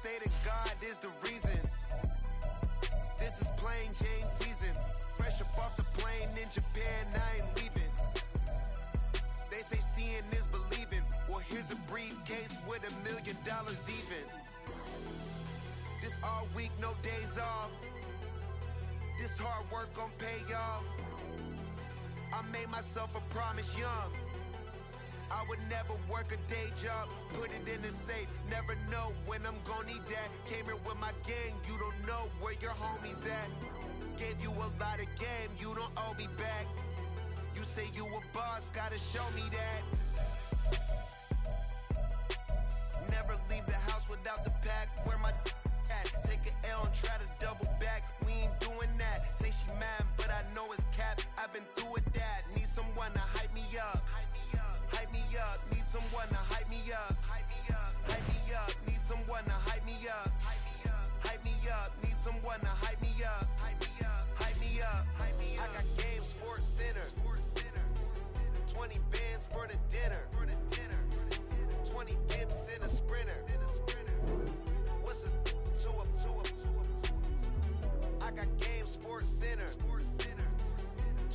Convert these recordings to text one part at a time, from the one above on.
state of God is the reason. This is plain Jane season. Fresh up off the plane in Japan, I ain't leaving. They say seeing is believing. Well, here's a briefcase with $1 million even. This all week, no days off. This hard work gon' pay off. I made myself a promise young. I would never work a day job, put it in the safe, never know when I'm gon' need that. Came here with my gang, you don't know where your homies at. Gave you a lot of game, you don't owe me back. You say you a boss, gotta show me that. Never leave the house without the pack, where my at? Take an L and try to double back, we ain't doing that. Say she mad, but I know it's cap, I've been through with that. Need someone to hype me up. Hype me up, need someone to hype me up. Hype me up, need someone to hype me up. Hype me up, need someone to hype me up. Hype me up. I got game, sports center. 20 bands for the dinner. 20 dips in a sprinter. What's a 2 up? I got game, sports center.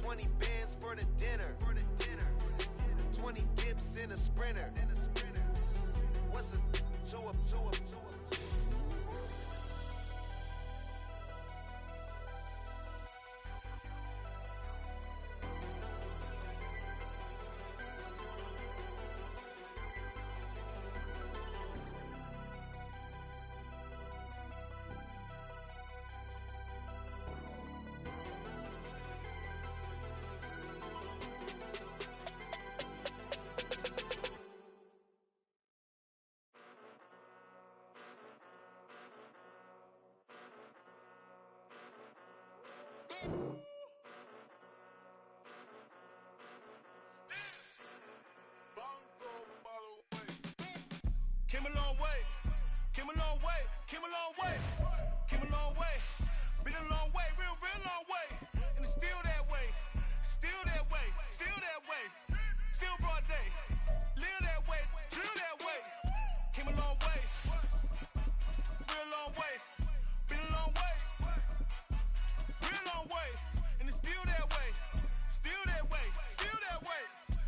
20 bands for the dinner. 20 dips in a sprinter. What's a 2 up? Came a long way, came a long way, came a long way, came a long way, been a long way, real long way, and it's still that way, still that way, still that way, still broad day, live that way, drill that way, came a long way, real long way, been a long way, real long way, and it's still that way, still that way, still that way,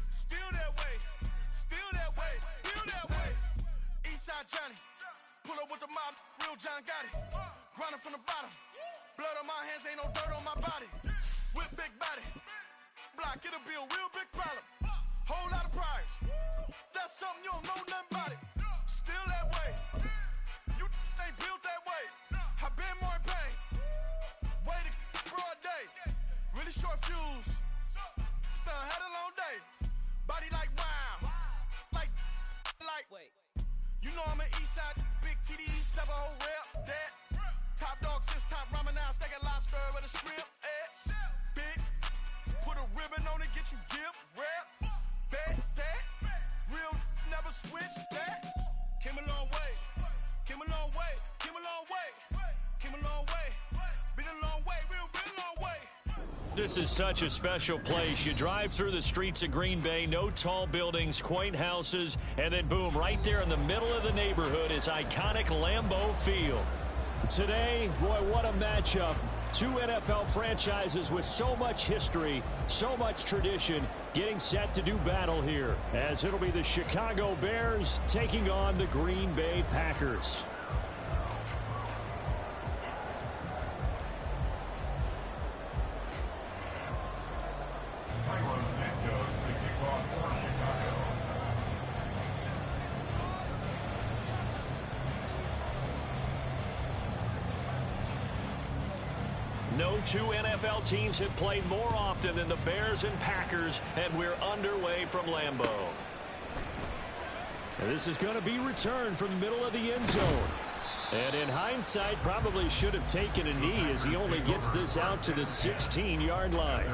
still that way, still that way, still that way. Eastside Johnny, pull up with the mob, real John Gotti. Grinding from the bottom, blood on my hands, ain't no dirt on my body. With big body, block, it'll be a real big problem. Whole lot of prize, that's something you don't know nothing about it. Still that way, you ain't built that way. I been more in pain, way to broad day. Really short fuse, had a long day. Body like wow, like. Wait. You know I'm an Eastside, big TDE, never whole rep, that. Top dog, 6 top ramen now, steak and lobster with a shrimp, big, put a ribbon on it, get you give, rep, bet, that. Real, never switch, that. Came a long way, came a long way, came a long way, came a long way, been a long way, real long way. This is such a special place. You drive through the streets of Green Bay, no tall buildings, quaint houses, and then boom, right there in the middle of the neighborhood is iconic Lambeau Field. Today, boy, what a matchup. Two NFL franchises with so much history, so much tradition, getting set to do battle here, as it'll be the Chicago Bears taking on the Green Bay Packers. No two NFL teams have played more often than the Bears and Packers, and we're underway from Lambeau. And this is going to be returned from the middle of the end zone. And in hindsight, probably should have taken a knee as he only gets this out to the 16-yard line.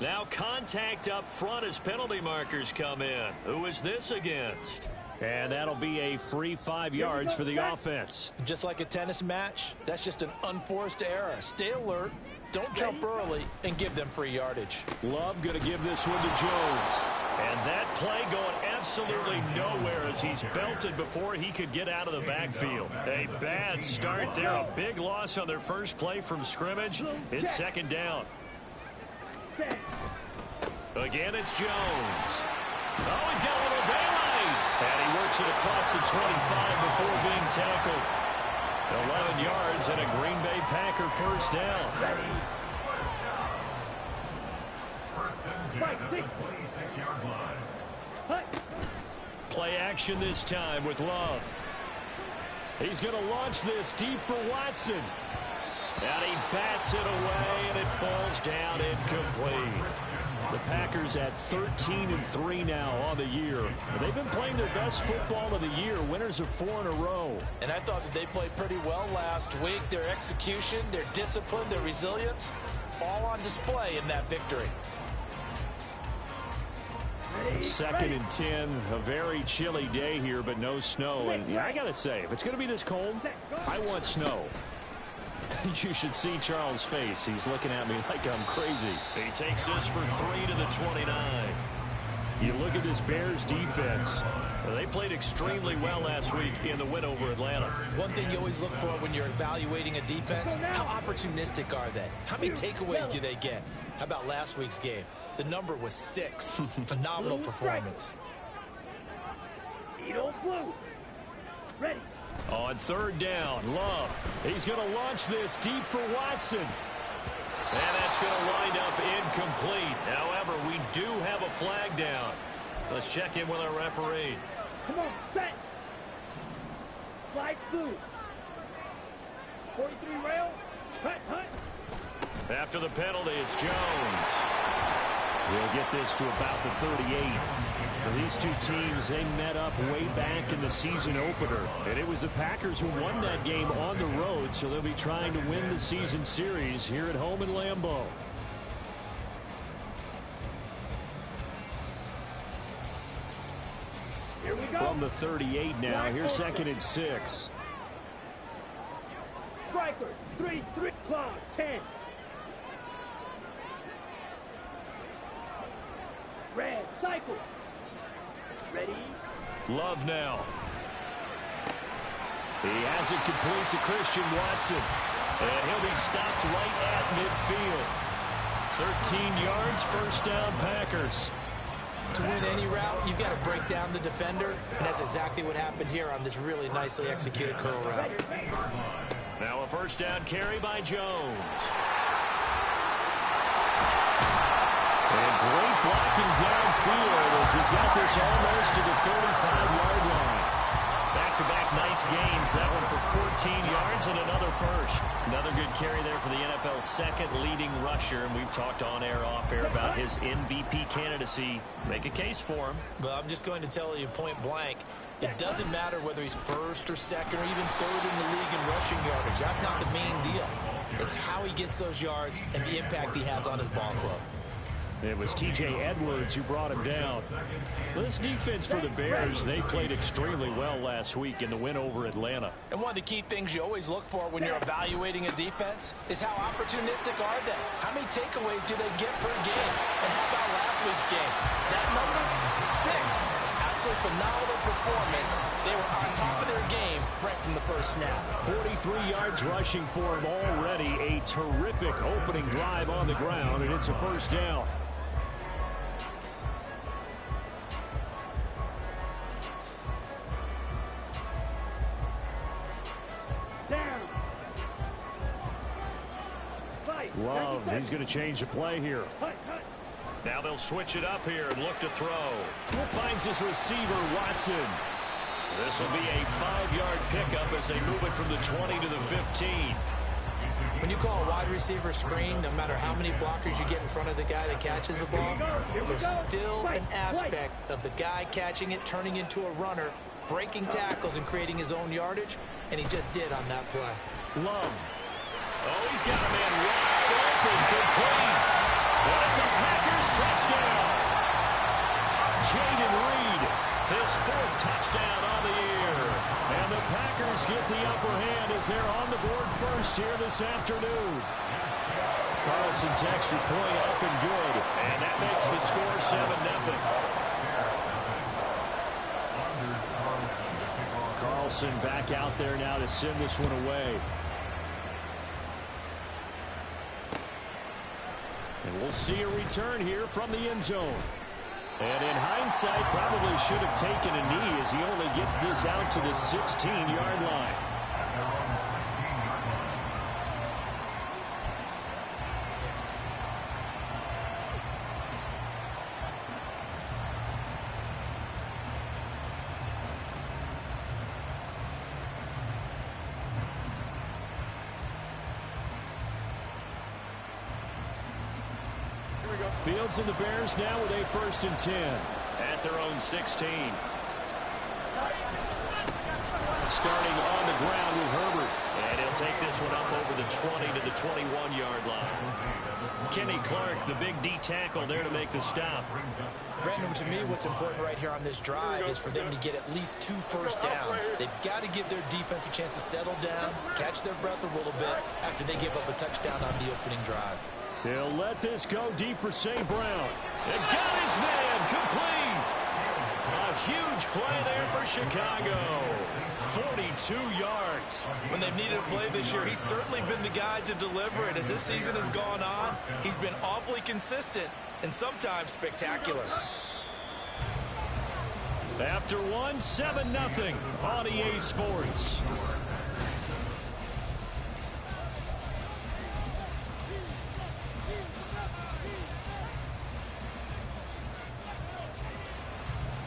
Now contact up front as penalty markers come in. Who is this against? And that'll be a free 5 yards for the offense. Just like a tennis match, that's just an unforced error. Stay alert, don't jump early, and give them free yardage. Love going to give this one to Jones. And that play going absolutely nowhere as he's belted before he could get out of the backfield. A bad start there. A big loss on their first play from scrimmage. It's second down. Again, it's Jones. Oh, he's got a little daylight. And he works it across the 25 before being tackled. 11 yards and a Green Bay Packer first down. Play action this time with Love. He's going to launch this deep for Watson. And he bats it away, and it falls down incomplete. The Packers at 13-3 now on the year. They've been playing their best football of the year, winners of 4 in a row. And I thought that they played pretty well last week. Their execution, their discipline, their resilience, all on display in that victory. 2nd and 10, a very chilly day here, but no snow. And I got to say, if it's going to be this cold, I want snow. You should see Charles' face. He's looking at me like I'm crazy. He takes this for 3 to the 29. You look at this Bears defense. They played extremely well last week in the win over Atlanta. One thing you always look for when you're evaluating a defense, how opportunistic are they? How many takeaways do they get? How about last week's game? The number was 6. Phenomenal performance. Ready. On 3rd down, Love. He's going to launch this deep for Watson. And that's going to wind up incomplete. However, we do have a flag down. Let's check in with our referee. Come on, set. Flag through. 43 rail. Hut. After the penalty, it's Jones. We'll get this to about the 38. These two teams, they met up way back in the season opener. And it was the Packers who won that game on the road, so they'll be trying to win the season series here at home in Lambeau. Here we go. From the 38 now, here's 2nd and 6. Striker, 3, claw, 10. Red, cycle. Ready? Love now. He has it complete to Christian Watson. And he'll be stopped right at midfield. 13 yards, first down Packers. To win any route, you've got to break down the defender, and that's exactly what happened here on this really nicely executed curl route. Now a first down carry by Jones. And great blocking downfield as he's got this almost to the 35-yard line. Back-to-back nice gains. That one for 14 yards and another first. Another good carry there for the NFL's second leading rusher. And we've talked on air, off air about his MVP candidacy. Make a case for him. Well, I'm just going to tell you point blank. It doesn't matter whether he's first or second or even third in the league in rushing yardage. That's not the main deal. It's how he gets those yards and the impact he has on his ball club. It was T.J. Edwards who brought him down. This defense for the Bears, they played extremely well last week in the win over Atlanta. And one of the key things you always look for when you're evaluating a defense is how opportunistic are they? How many takeaways do they get per game? And how about last week's game? That number, 6. Absolutely phenomenal performance. They were on top of their game right from the first snap. 43 yards rushing for him already. A terrific opening drive on the ground, and it's a first down. Love, he's going to change the play here. Now they'll switch it up here and look to throw. Finds his receiver, Watson. This will be a 5-yard pickup as they move it from the 20 to the 15. When you call a wide receiver screen, no matter how many blockers you get in front of the guy that catches the ball, there's still an aspect of the guy catching it, turning into a runner, breaking tackles and creating his own yardage, and he just did on that play. Love. Oh, he's got a man wide open, complete. And it's a Packers Bears get the upper hand as they're on the board first here this afternoon. Carlson's extra point up and good. And that makes the score 7-0. Carlson back out there now to send this one away. And we'll see a return here from the end zone. And in hindsight, probably should have taken a knee as he only gets this out to the 16-yard line. Fields and the Bears now with a 1st and 10. At their own 16. Starting on the ground with Herbert. And he'll take this one up over the 20 to the 21-yard line. Kenny Clark, the big D tackle there to make the stop. Brandon, to me, what's important right here on this drive is for them to get at least 2 first downs. They've got to give their defense a chance to settle down, catch their breath a little bit after they give up a touchdown on the opening drive. He'll let this go deep for St. Brown. And got his man complete. A huge play there for Chicago. 42 yards. When they've needed a play this year, he's certainly been the guy to deliver it. As this season has gone on, he's been awfully consistent and sometimes spectacular. After one, 7-0 on EA Sports.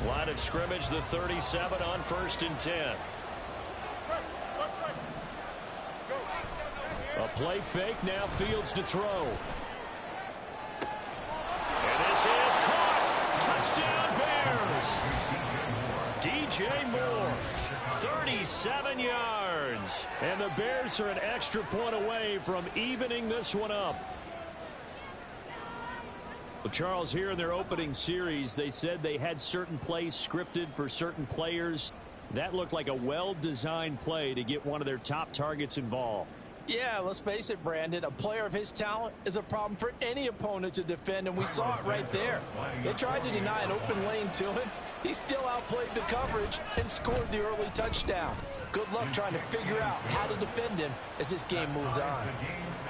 Line of scrimmage, the 37 on 1st and 10. A play fake, now Fields to throw. And this is caught. Touchdown Bears. DJ Moore, 37 yards. And the Bears are an extra point away from evening this one up. Well, Charles, here in their opening series, they said they had certain plays scripted for certain players. That looked like a well-designed play to get one of their top targets involved. Yeah, let's face it, Brandon. A player of his talent is a problem for any opponent to defend, and we saw it right there. They tried to deny an open lane to him. He still outplayed the coverage and scored the early touchdown. Good luck trying to figure out how to defend him as this game moves on.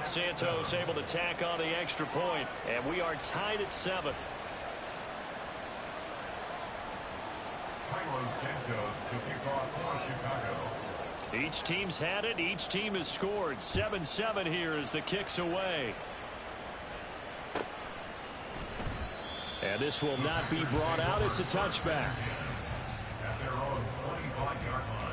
Santos able to tack on the extra point, and we are tied at 7. Each team's had it. Each team has scored. 7-7 here as the kick's away. And this will not be brought out. It's a touchback. At their own 25-yard line.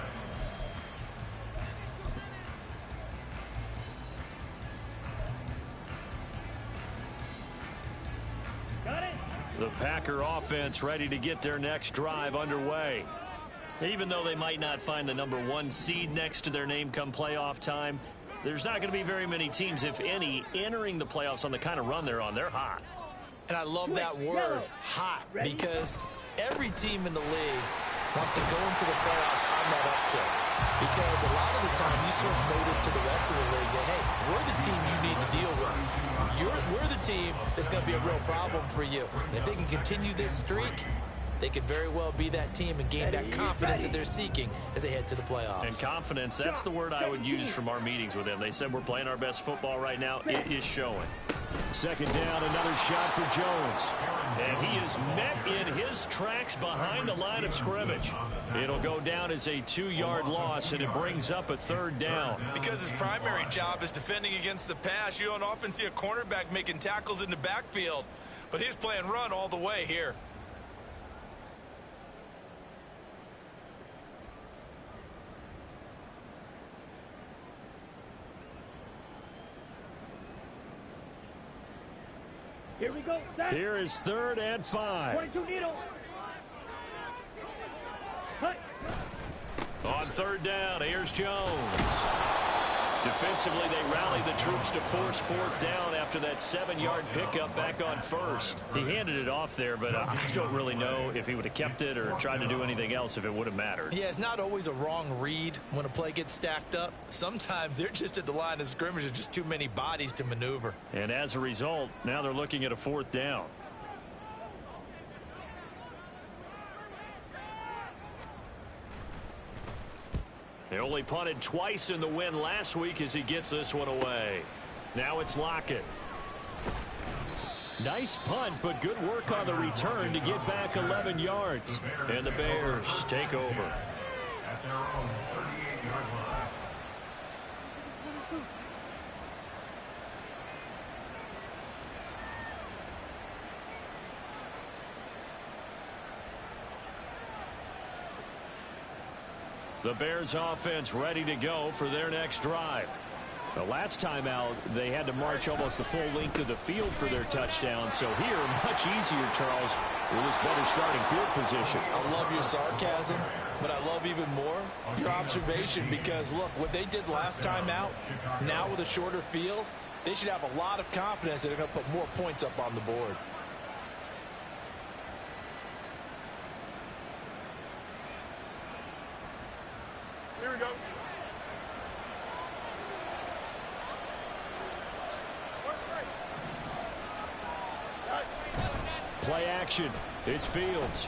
The Packer offense ready to get their next drive underway. Even though they might not find the #1 seed next to their name come playoff time, there's not going to be very many teams, if any, entering the playoffs on the kind of run they're on. They're hot. And I love that word, hot, because every team in the league wants to go into the playoffs on that uptick. Because a lot of the time you sort of notice to the rest of the league that, hey, we're the team you need to deal with. We're the team that's going to be a real problem for you. And if they can continue this streak, they could very well be that team and gain that confidence that they're seeking as they head to the playoffs. And confidence, that's the word I would use from our meetings with them. They said we're playing our best football right now. It is showing. Second down, another shot for Jones. And he is met in his tracks behind the line of scrimmage. It'll go down as a 2-yard loss, and it brings up a 3rd down. Because his primary job is defending against the pass, you don't often see a cornerback making tackles in the backfield. But he's playing run all the way here. Here we go. Set. Here is 3rd and 5. 22 needle. Hut. On 3rd down, here's Jones. Offensively, they rallied the troops to force fourth down after that 7-yard pickup back on first. He handed it off there, but I don't really know if he would have kept it or tried to do anything else if it would have mattered. Yeah, it's not always a wrong read when a play gets stacked up. Sometimes they're just at the line of scrimmage. There's just too many bodies to maneuver. And as a result, now they're looking at a fourth down. They only punted twice in the win last week as he gets this one away. Now it's Lockett. Nice punt, but good work on the return to get back 11 yards. And the Bears take over. At their own 38-yard line. The Bears offense ready to go for their next drive. The last time out, they had to march almost the full length of the field for their touchdown. So here, much easier, Charles, with this better starting field position. I love your sarcasm, but I love even more your observation because, look, what they did last time out, now with a shorter field, they should have a lot of confidence that they're going to put more points up on the board. Here we go. Play action. It's Fields.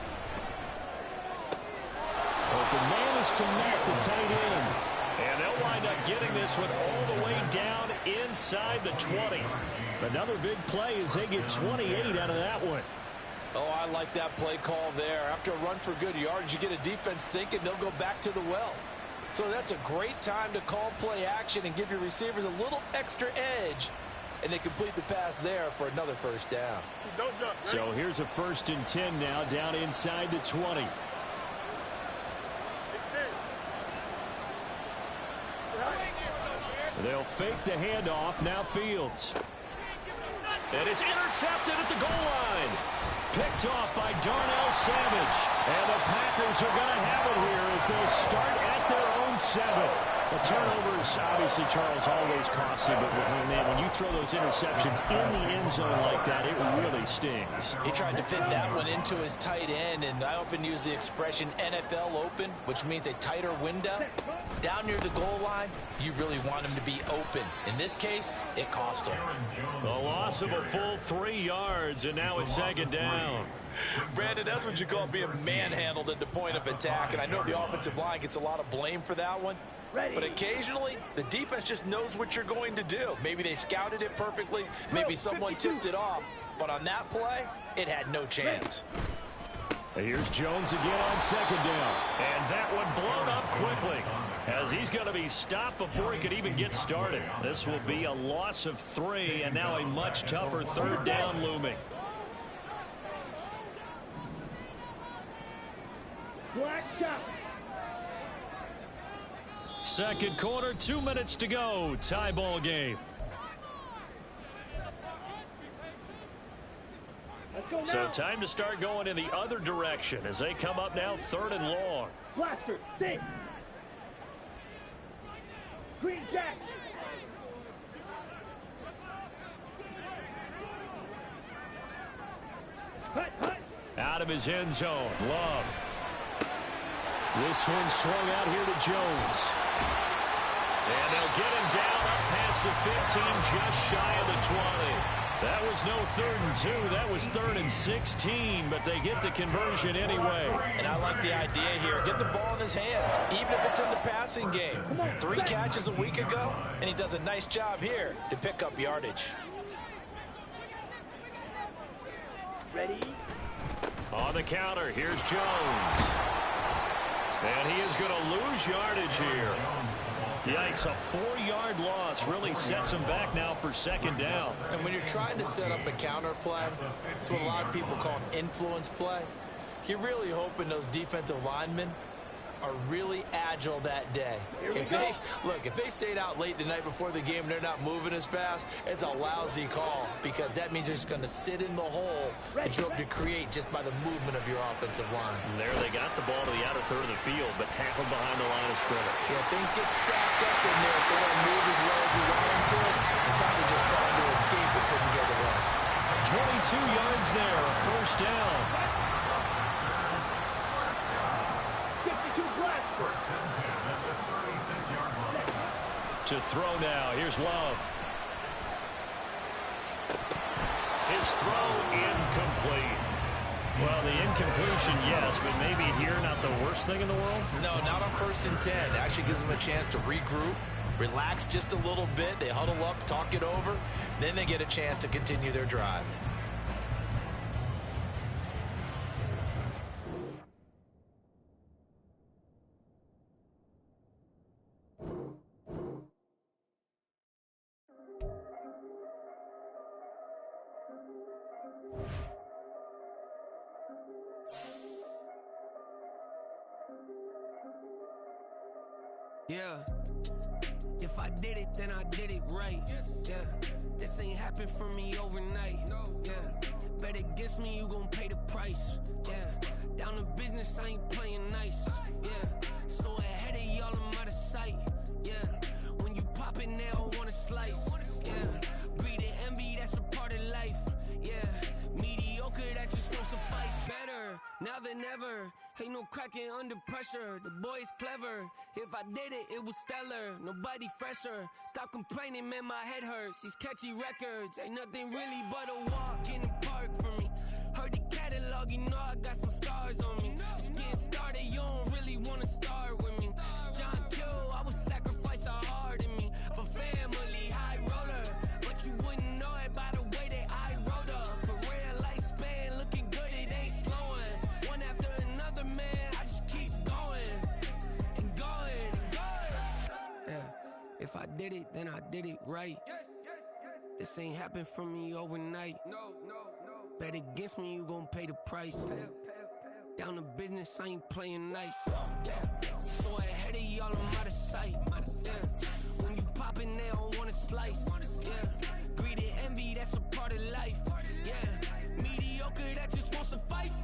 Open man is to net the tight end. And they'll wind up getting this one all the way down inside the 20. Another big play as they get 28 out of that one. Oh, I like that play call there. After a run for good yards, you get a defense thinking they'll go back to the well. So that's a great time to call play action and give your receivers a little extra edge. And they complete the pass there for another first down. Don't jump. Ready? So here's a 1st and 10 now down inside the 20. They'll fake the handoff. Now Fields. And it's intercepted at the goal line. Picked off by Darnell Savage. And the Packers are going to have it here as they'll start at their own 7. The turnovers, obviously, Charles, always costly, but man, when you throw those interceptions in the end zone like that, it really stings. He tried to fit that one into his tight end, and I often use the expression NFL open, which means a tighter window. Down near the goal line, you really want him to be open. In this case, it cost him. The loss of a full 3 yards, and now it's 2nd down. Brandon, that's what you call being manhandled at the point of attack, and I know the offensive line gets a lot of blame for that one. But occasionally, the defense just knows what you're going to do. Maybe they scouted it perfectly. Maybe someone tipped it off. But on that play, it had no chance. Here's Jones again on 2nd down. And that one blown up quickly as he's going to be stopped before he could even get started. This will be a loss of 3 and now a much tougher 3rd down looming. Black shot. Second quarter, 2 minutes to go. Tie ball game. Let's go now. So time to start going in the other direction as they come up now 3rd and long. Blaster, stay. Green Jack. Hut, hut. Out of his end zone. Love. This one swung out here to Jones. And they'll get him down up past the 15, just shy of the 20. That was no 3rd and 2. That was 3rd and 16, but they get the conversion anyway. And I like the idea here. Get the ball in his hands, even if it's in the passing game. 3 catches a week ago, and he does a nice job here to pick up yardage. Ready? On the counter, here's Jones. And he is going to lose yardage here. Yikes, a 4-yard loss really sets him back now for 2nd down. And when you're trying to set up a counter play, it's what a lot of people call an influence play. You're really hoping those defensive linemen are really agile that day. If they stayed out late the night before the game and they're not moving as fast, it's a lousy call because that means they're just going to sit in the hole that you hope to create just by the movement of your offensive line. And there they got the ball to the outer third of the field, but tackled behind the line of scrimmage. Yeah, things get stacked up in there. If they don't move as well as you want them to, they're probably just trying to escape but couldn't get away. 22 yards there, a first down. To throw now. Here's Love. His throw incomplete. Well, the incompletion, yes, but maybe here not the worst thing in the world? No, not on 1st and 10. It actually gives them a chance to regroup, relax just a little bit. They huddle up, talk it over, then they get a chance to continue their drive. Yeah, if I did it, then I did it right. Yeah, this ain't happened for me overnight. Yeah, bet against me, you gon' pay the price. Yeah, down to business, I ain't playing nice. Yeah, so ahead of y'all, I'm out of sight. Yeah, when you pop it, they don't wanna slice. Yeah, breed the envy, that's a part of life. Yeah, mediocre, that just won't suffice. Better now than ever. Ain't no cracking under pressure. The boy's clever. If I did it, it was stellar. Nobody fresher. Stop complaining, man, my head hurts. These catchy records ain't nothing really but a walk in the park for me. Heard the catalog, you know I got some scars on me. It's getting started, you don't really wanna start with me. It's John Kill, I would sacrifice a heart in me for family, high roller. But you wouldn't know it by the way that I wrote up. For real lifespan, looking good, it ain't slowing. One after another, man, I just keep going and going and going. Yeah, if I did it, then I did it right. This ain't happened for me overnight. No. Bet against me, you gon' pay the price. Down to business, I ain't playing nice. So ahead of y'all, I'm out of sight. Yeah. When you poppin', they don't wanna slice. Yeah. Greed and envy, that's a part of life. Yeah. Mediocre, that just won't suffice.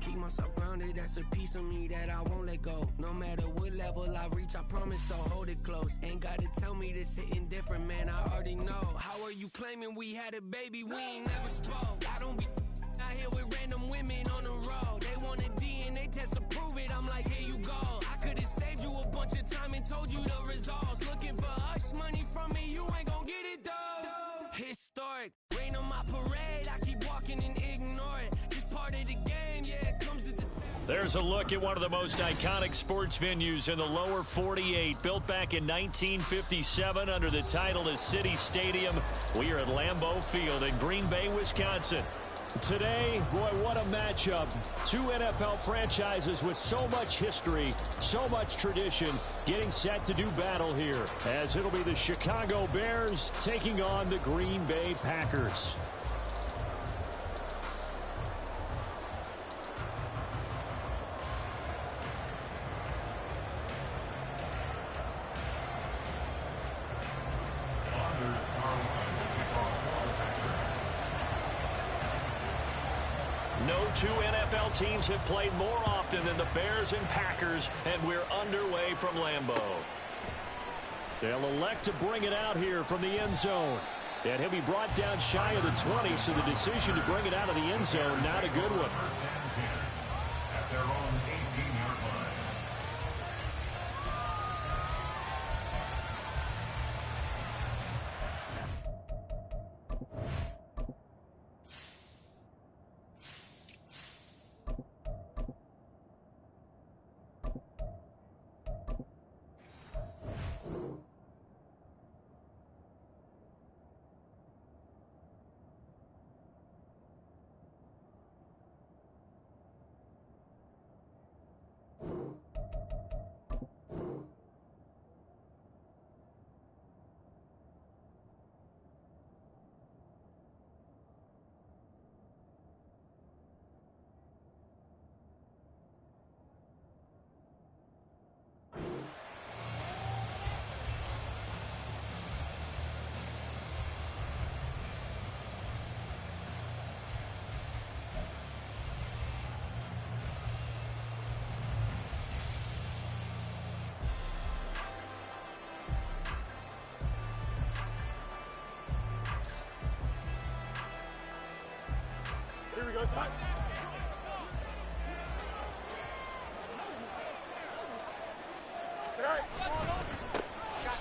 Keep myself grounded, that's a piece of me that I won't let go. No matter what level I reach, I promise to hold it close. Ain't gotta tell me this hitting different, man, I already know. How are you claiming we had a baby, we ain't never spoke? I don't be out here with random women on the road. They want a DNA test to prove it, I'm like, here you go. I could've saved you a bunch of time and told you the results. Looking for hush money from me, you ain't gon' get it though. Historic, rain on my parade, I keep walking and ignore it. Just part of the game, yeah, it comes at the top. There's a look at one of the most iconic sports venues in the lower 48. Built back in 1957 under the title of City Stadium. We are at Lambeau Field in Green Bay, Wisconsin. Today, boy, what a matchup. Two NFL franchises with so much history, so much tradition, getting set to do battle here, as it'll be the Chicago Bears taking on the Green Bay Packers. No two NFL teams have played more often than the Bears and Packers, and we're underway from Lambeau. They'll elect to bring it out here from the end zone. And he'll be brought down shy of the 20, so the decision to bring it out of the end zone, not a good one. At their own 18-yard line.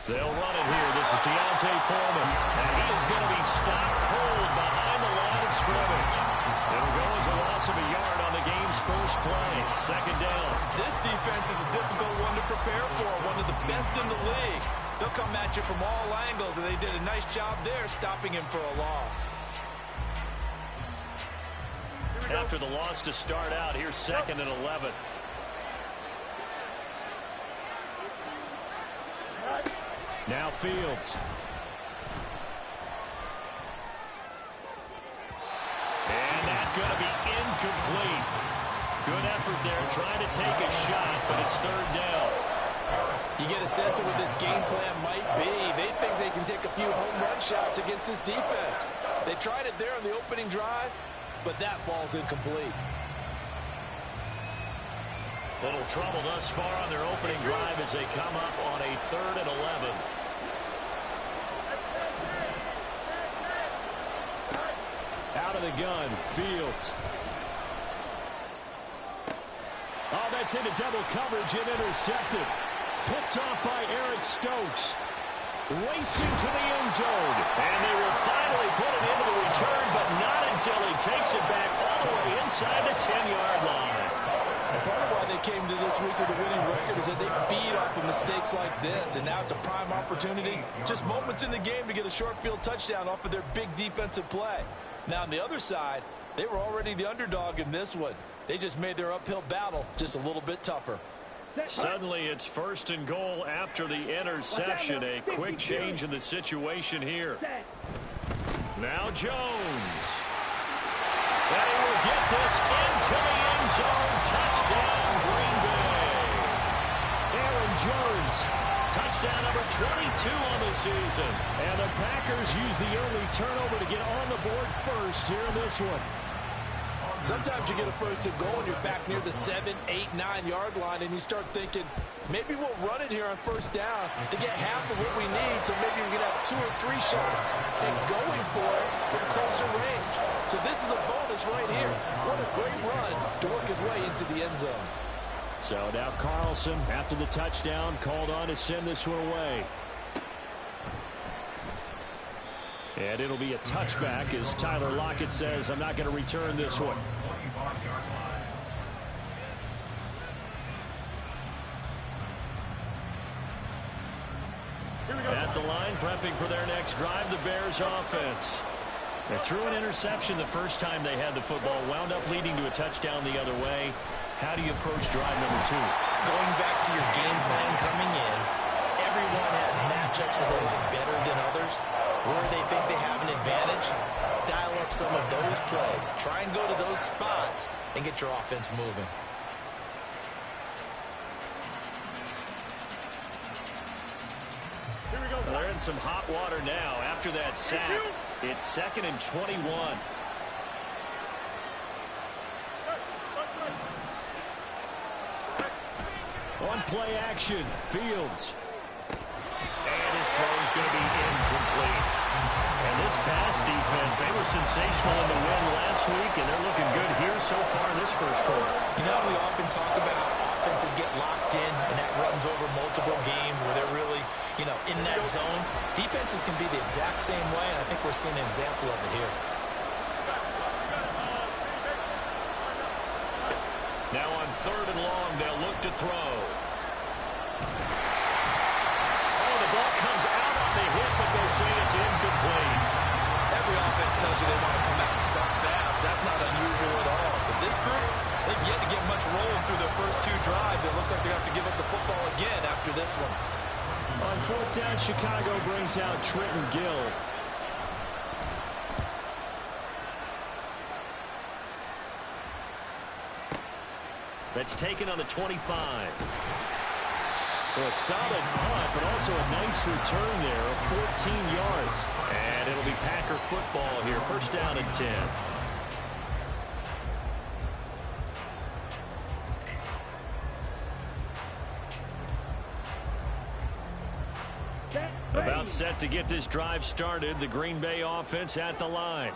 They'll run it here. This is Deontay Foreman. And he is going to be stopped cold behind the line of scrimmage. It'll go as a loss of a yard on the game's first play. Second down. This defense is a difficult one to prepare for, one of the best in the league. They'll come at you from all angles, and they did a nice job there stopping him for a loss. After the loss to start out, here's 2nd and 11. Now Fields. And that's going to be incomplete. Good effort there, trying to take a shot, but it's 3rd down. You get a sense of what this game plan might be. They think they can take a few home run shots against this defense. They tried it there on the opening drive, but that ball's incomplete. Little trouble thus far on their opening drive as they come up on a 3rd and 11. Out of the gun, Fields. Oh, that's into double coverage and intercepted. Picked off by Eric Stokes. Racing to the end zone. And they will finally put it into the return, but not until he takes it back all the way inside the 10-yard line. And part of why they came to this week with a winning record is that they feed off of mistakes like this, and now it's a prime opportunity, just moments in the game to get a short field touchdown off of their big defensive play. Now, on the other side, they were already the underdog in this one. They just made their uphill battle just a little bit tougher. Suddenly, it's 1st and goal after the interception. A quick change in the situation here. Now Jones. And he will get this into the end zone. Touchdown, Green Bay. Aaron Jones. Touchdown number 22 on the season. And the Packers use the early turnover to get on the board first here in this one. Sometimes you get a 1st and goal and you're back near the 7, 8, 9-yard line, and you start thinking, maybe we'll run it here on 1st down to get half of what we need, so maybe we can have 2 or 3 shots and going for it from closer range. So this is a bonus right here. What a great run to work his way into the end zone. So now Carlson, after the touchdown, called on to send this one away. And it'll be a touchback as Tyler Lockett says, I'm not going to return this one. At the line, prepping for their next drive, the Bears offense. They threw an interception the first time they had the football, wound up leading to a touchdown the other way. How do you approach drive number 2? Going back to your game plan coming in, everyone has matchups that they like better than others. Where they think they have an advantage, dial up some of those plays. Try and go to those spots and get your offense moving. They're in some hot water now after that sack. It's 2nd and 21. On play action, Fields. And his throw is going to be incomplete. And this pass defense, they were sensational in the win last week, and they're looking good here so far in this first quarter. You know, we often talk about offenses get locked in, and that runs over multiple games where they're really, in that zone. Defenses can be the exact same way, and I think we're seeing an example of it here. Now on 3rd and long, they'll look to throw. Ball comes out on the hit, but they'll say it's incomplete. Every offense tells you they want to come out and start fast. That's not unusual at all. But this group, they've yet to get much rolling through their first 2 drives. It looks like they're going to have to give up the football again after this one. On 4th down, Chicago brings out Trenton Gill. That's taken on the 25. Well, a solid punt, but also a nice return there of 14 yards. And it'll be Packer football here. 1st down and 10. About set to get this drive started. The Green Bay offense at the line.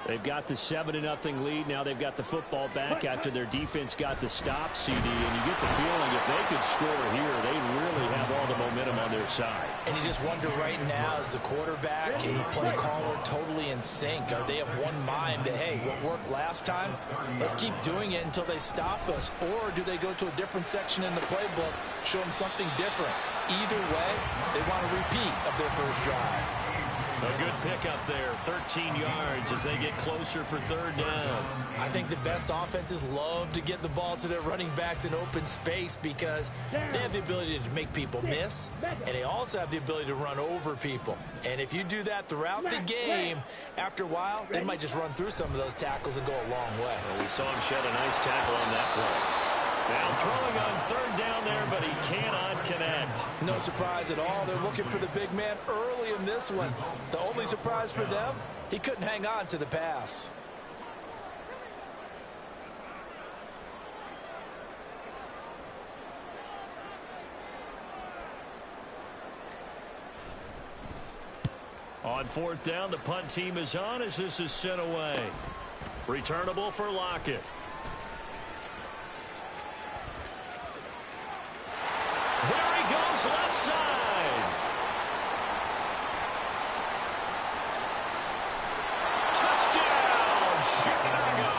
They've got the 7-0 lead. Now they've got the football back after their defense got the stop, CD. And you get the feeling if they could score here, they really have all the momentum on their side. And you just wonder right now, as the quarterback and the play caller totally in sync, are they of one mind that, hey, what worked last time, let's keep doing it until they stop us? Or do they go to a different section in the playbook, show them something different? Either way, they want a repeat of their first drive. A good pickup there, 13 yards as they get closer for third down. I think the best offenses love to get the ball to their running backs in open space because they have the ability to make people miss, and they also have the ability to run over people. And if you do that throughout the game, after a while, they might just run through some of those tackles and go a long way. Well, we saw him shed a nice tackle on that play. Now throwing on third down there, but he cannot connect. No surprise at all. They're looking for the big man early in this one. The only surprise for them, he couldn't hang on to the pass. On fourth down, the punt team is on as this is sent away. Returnable for Lockett. There he goes, left side. Touchdown, Chicago.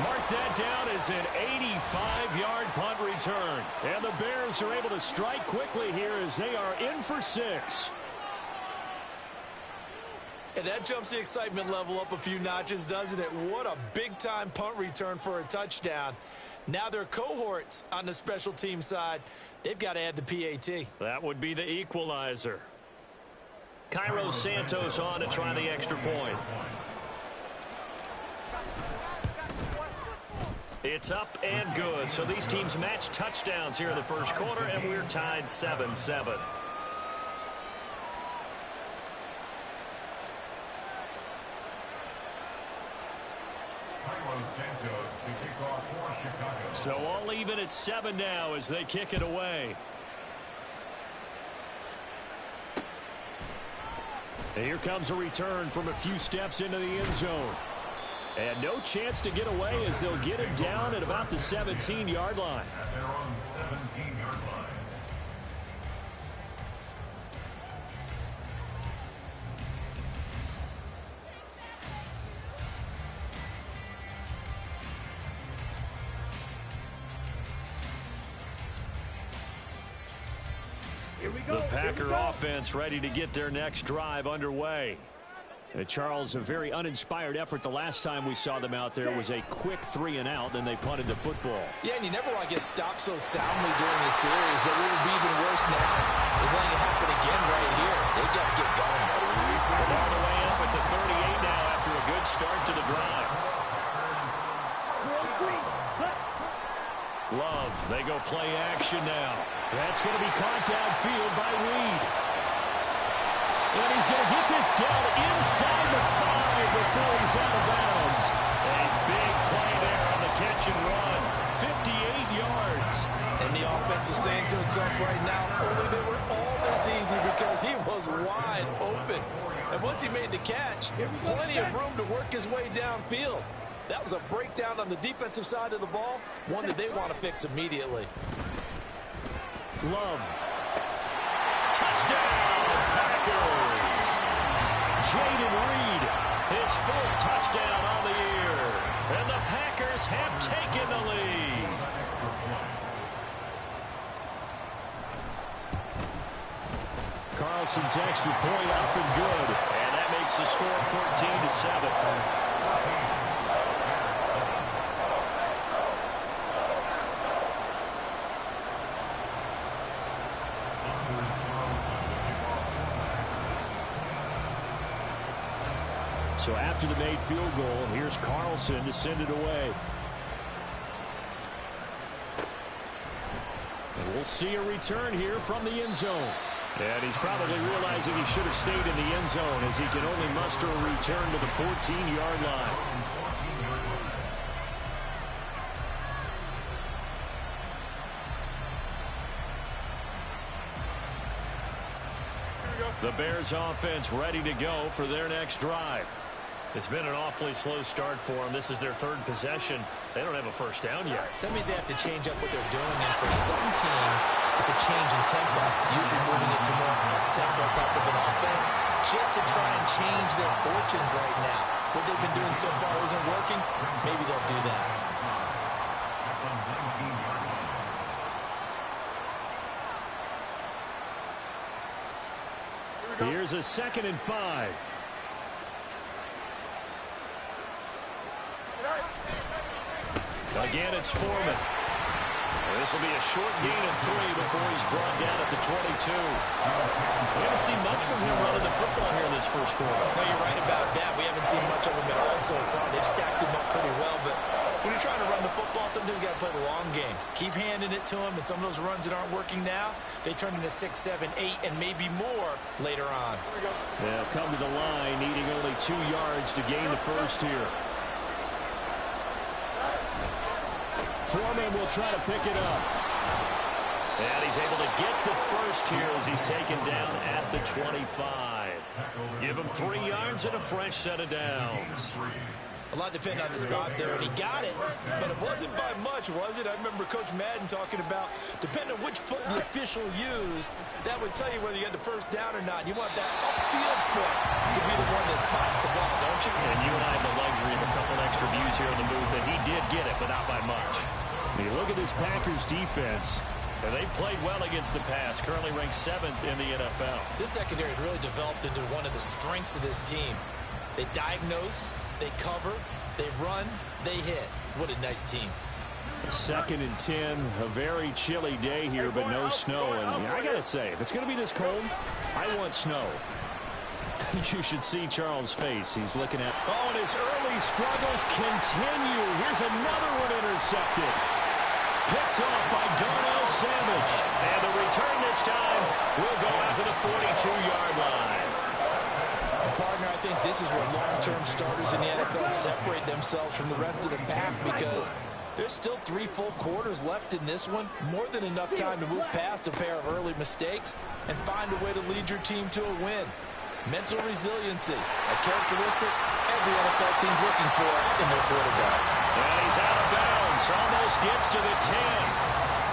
Mark that down as an 85-yard punt return. And the Bears are able to strike quickly here as they are in for 6. And that jumps the excitement level up a few notches, doesn't it? What a big-time punt return for a touchdown. Now their cohorts on the special team side, they've got to add the PAT. That would be the equalizer. Cairo Santos on to try the extra point. It's up and good. So these teams match touchdowns here in the first quarter, and we're tied 7-7. So all even at 7 now as they kick it away. And here comes a return from a few steps into the end zone. And no chance to get away as they'll get it down at about the 17-yard line. At their own 17-yard line. The Packer offense ready to get their next drive underway. Charles, a very uninspired effort the last time we saw them out there was a quick 3-and-out, then they punted the football. Yeah, and you never want to get stopped so soundly during the series, but what would be even worse now is letting it happen again right here. They've got to get going. They're all the way up at the 38 now after a good start to the drive. Love, they go play action now. That's going to be caught downfield by Reed. And he's going to get this down inside the 5 before he's out of bounds. A big play there on the catch and run. 58 yards. And the offense is saying to itself right now, only they were all this easy because he was wide open. And once he made the catch, plenty of room to work his way downfield. That was a breakdown on the defensive side of the ball, one that they want to fix immediately. Love. Touchdown, Packers. Jaden Reed, his 4th touchdown on the year. And the Packers have taken the lead. Carlson's extra point up and good. And that makes the score 14-7. So after the made field goal, here's Carlson to send it away. And we'll see a return here from the end zone. And he's probably realizing he should have stayed in the end zone as he can only muster a return to the 14-yard line. The Bears offense ready to go for their next drive. It's been an awfully slow start for them. This is their third possession. They don't have a first down yet. So that means they have to change up what they're doing, and for some teams, it's a change in tempo, usually moving it to more up-tempo type of an offense, just to try and change their fortunes right now. What they've been doing so far isn't working. Maybe they'll do that. Here's a 2nd and 5. Again, it's Foreman. This will be a short gain of 3 before he's brought down at the 22. We haven't seen much from him running the football here in this first quarter. No, you're right about that. We haven't seen much of him at all so far. They've stacked him up pretty well, but when you're trying to run the football, sometimes you got to play the long game. Keep handing it to him, and some of those runs that aren't working now, they turn into 6, 7, 8, and maybe more later on. They'll come to the line, needing only 2 yards to gain the first here. Foreman will try to pick it up. And he's able to get the first here as he's taken down at the 25. Give him 3 yards and a fresh set of downs. A lot depended on the spot there, and he got it, but it wasn't by much, was it? I remember Coach Madden talking about, depending on which foot the official used, that would tell you whether you got the first down or not. You want that upfield foot to be the one that spots the ball, don't you? And you and I have the luxury of a couple extra views here in the booth, and he did get it, but not by much. You look at this Packers defense, and they've played well against the pass, currently ranked 7th in the NFL. This secondary has really developed into one of the strengths of this team. They diagnose, they cover, they run, they hit. What a nice team. 2nd and 10, a very chilly day here, but no snow. And I got to say, if it's going to be this cold, I want snow. You should see Charles' face. He's looking at, oh, and his early struggles continue. Here's another one intercepted. Picked off by Darnell Savage. And the return this time will go out to the 42-yard line. Partner, I think this is where long-term starters in the NFL separate themselves from the rest of the pack, because there's still 3 full quarters left in this one. More than enough time to move past a pair of early mistakes and find a way to lead your team to a win. Mental resiliency, a characteristic every NFL team's looking for in their quarterback. And he's out of bounds, almost gets to the 10.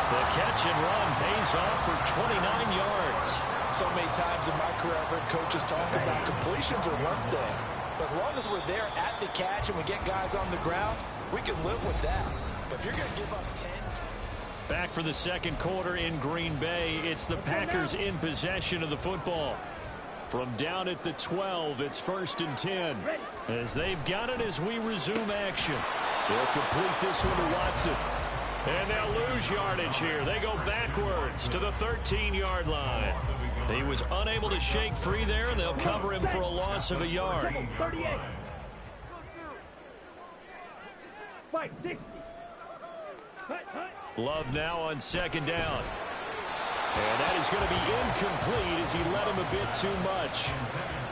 The catch and run pays off for 29 yards. So many times in my career I've heard coaches talk about completions are one thing. But as long as we're there at the catch and we get guys on the ground, we can live with that. But if you're going to give up 10... Back for the second quarter in Green Bay. It's the Packers in possession of the football. From down at the 12, it's 1st and 10. As they've got it as we resume action. They'll complete this one to Watson. And they'll lose yardage here. They go backwards to the 13-yard line. He was unable to shake free there, and they'll cover him for a loss of a yard. 38. Fight 60. Love now on 2nd down. And that is going to be incomplete as he let him a bit too much.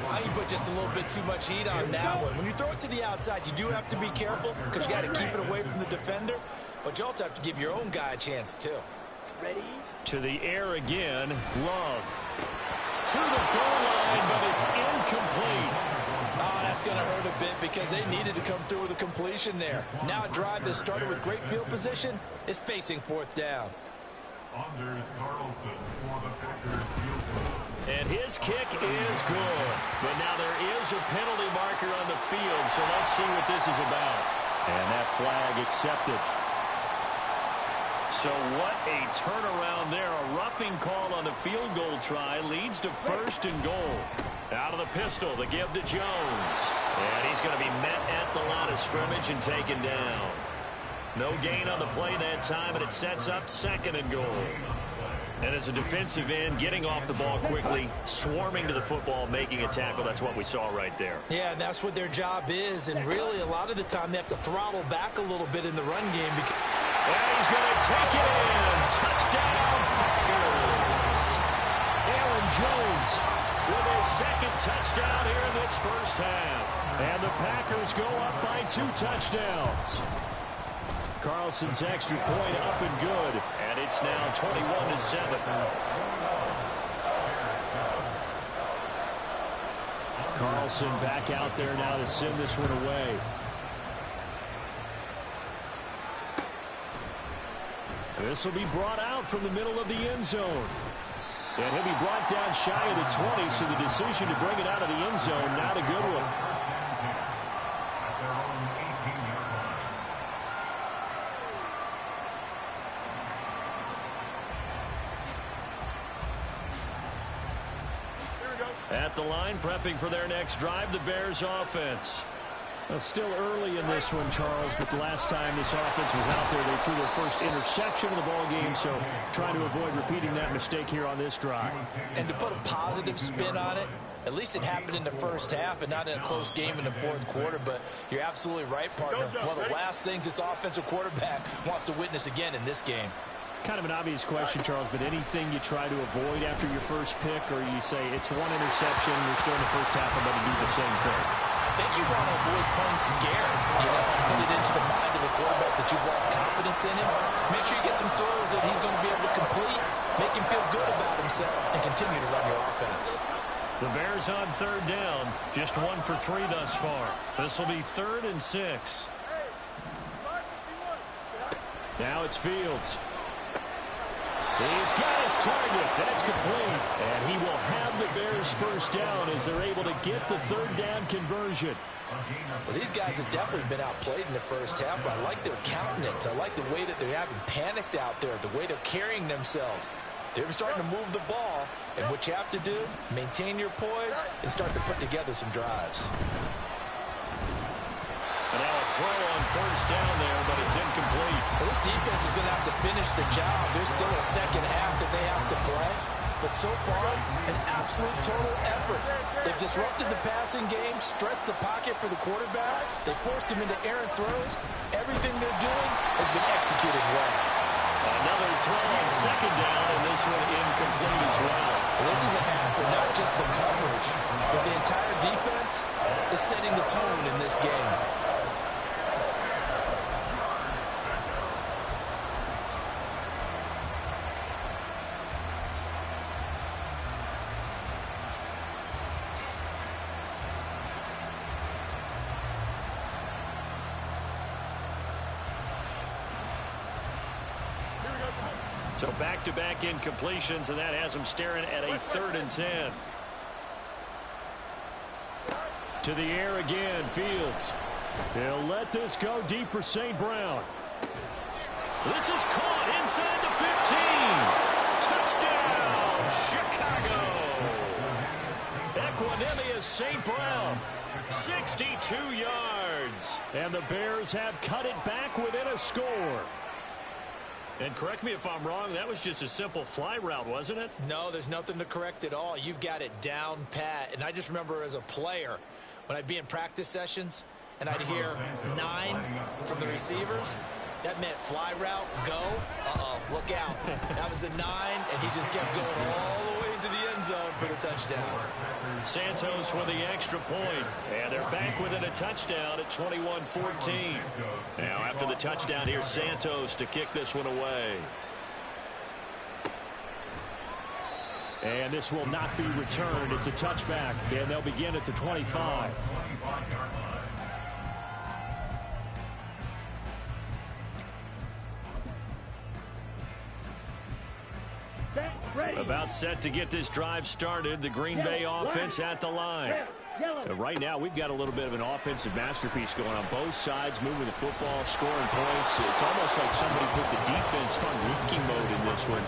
I think you put just a little bit too much heat on that one. When you throw it to the outside, you do have to be careful because you got to keep it away from the defender. But you also have to give your own guy a chance, too. Ready? To the air again. Love. To the goal line, but it's incomplete. Oh, that's going to hurt a bit because they needed to come through with a completion there. Now a drive that started with great field position is facing 4th down. Anders Carlson for the Packers field goal. And his kick is good. But now there is a penalty marker on the field, so let's see what this is about. And that flag accepted. So what a turnaround there. A roughing call on the field goal try leads to 1st and goal. Out of the pistol, the give to Jones. And he's going to be met at the line of scrimmage and taken down. No gain on the play that time, and it sets up 2nd and goal. And as a defensive end, getting off the ball quickly, swarming to the football, making a tackle, that's what we saw right there. Yeah, and that's what their job is. And really, a lot of the time, they have to throttle back a little bit in the run game. And he's going to take it in. Touchdown, Packers. Aaron Jones with his 2nd touchdown here in this first half. And the Packers go up by 2 touchdowns. Carlson's extra point up and good. And it's now 21-7. Carlson back out there now to send this one away. This will be brought out from the middle of the end zone. And he'll be brought down shy of the 20, so the decision to bring it out of the end zone, not a good one. At the line, prepping for their next drive, the Bears offense. Well, still early in this one, Charles, but the last time this offense was out there, they threw their first interception of the ball game, so trying to avoid repeating that mistake here on this drive. And to put a positive spin on it, at least it happened in the first half and not in a close game in the fourth quarter, but you're absolutely right, partner. One of the last things this offensive quarterback wants to witness again in this game. Kind of an obvious question, Charles, but anything you try to avoid after your first pick, or you say it's one interception, we're still in the first half, I'm going to do the same thing? I think you want to avoid playing scared, put it into the mind of the quarterback that you've lost confidence in him. Make sure you get some throws that he's going to be able to complete, make him feel good about himself, and continue to run your offense. The Bears on third down, just 1 for 3 thus far. This will be 3rd and 6. Now it's Fields. He's got his target. That's complete. And he will have the Bears first down as they're able to get the third down conversion. Well, these guys have definitely been outplayed in the first half, but I like their countenance. I like the way that they haven't panicked out there, the way they're carrying themselves. They're starting to move the ball, and what you have to do, maintain your poise and start to put together some drives. And now a throw on first down there, but it's incomplete. Well, this defense is going to have to finish the job. There's still a second half that they have to play. But so far, an absolute total effort. They've disrupted the passing game, stressed the pocket for the quarterback. They forced him into errant throws. Everything they're doing has been executed well. Another throw on second down, and this one incomplete as well. This is a half where not just the coverage, but the entire defense is setting the tone in this game. So back-to-back incompletions, and that has them staring at a 3rd and 10. To the air again, Fields. He'll let this go deep for St. Brown. This is caught inside the 15. Touchdown, Chicago. Equanimous St. Brown, 62 yards. And the Bears have cut it back within a score. And correct me if I'm wrong, that was just a simple fly route, wasn't it? No, there's nothing to correct at all. You've got it down pat. And I just remember as a player, when I'd be in practice sessions and I'd hear 9 from the receivers, that meant fly route, go, look out. That was the 9, and he just kept going all the way into the end zone for the touchdown. Santos with the extra point, and they're back within a touchdown at 21-14. Now after the touchdown, here's Santos to kick this one away. And this will not be returned. It's a touchback, and they'll begin at the 25. About set to get this drive started. The Green Bay offense at the line. Right now, we've got a little bit of an offensive masterpiece going on both sides, moving the football, scoring points. It's almost like somebody put the defense on rookie mode in this one.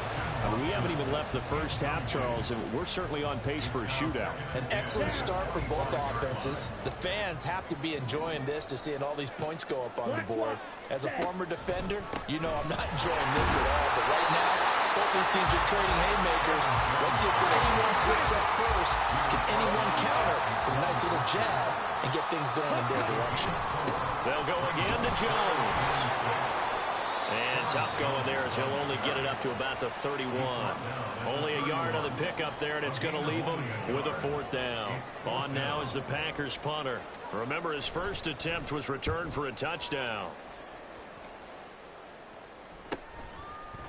We haven't even left the first half, Charles, and we're certainly on pace for a shootout. An excellent start for both offenses. The fans have to be enjoying this to seeing all these points go up on the board. As a former defender, you know I'm not enjoying this at all, but right now, both these teams are trading haymakers. Let's see if anyone slips up first. Can anyone counter with a nice little jab and get things going in their direction? They'll go again to Jones. And tough going there as he'll only get it up to about the 31. Only a yard on the pickup there, and it's going to leave him with a 4th down. On now is the Packers punter. Remember, his first attempt was returned for a touchdown.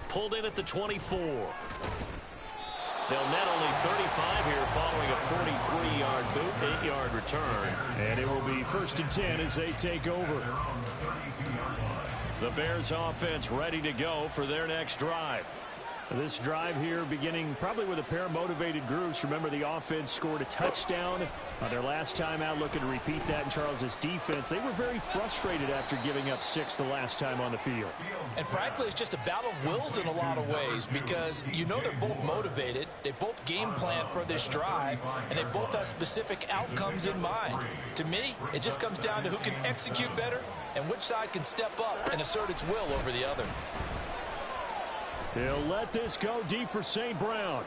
Pulled in at the 24. They'll net only 35 here following a 43-yard boot, 8-yard return. And it will be 1st and 10 as they take over. The Bears offense ready to go for their next drive. This drive here beginning probably with a pair of motivated groups. Remember, the offense scored a touchdown on their last time out, looking to repeat that in Charles's defense. They were very frustrated after giving up 6 the last time on the field. And frankly, it's just a battle of wills in a lot of ways because you know they're both motivated. They both game plan for this drive, and they both have specific outcomes in mind. To me, it just comes down to who can execute better and which side can step up and assert its will over the other. They'll let this go deep for St. Brown.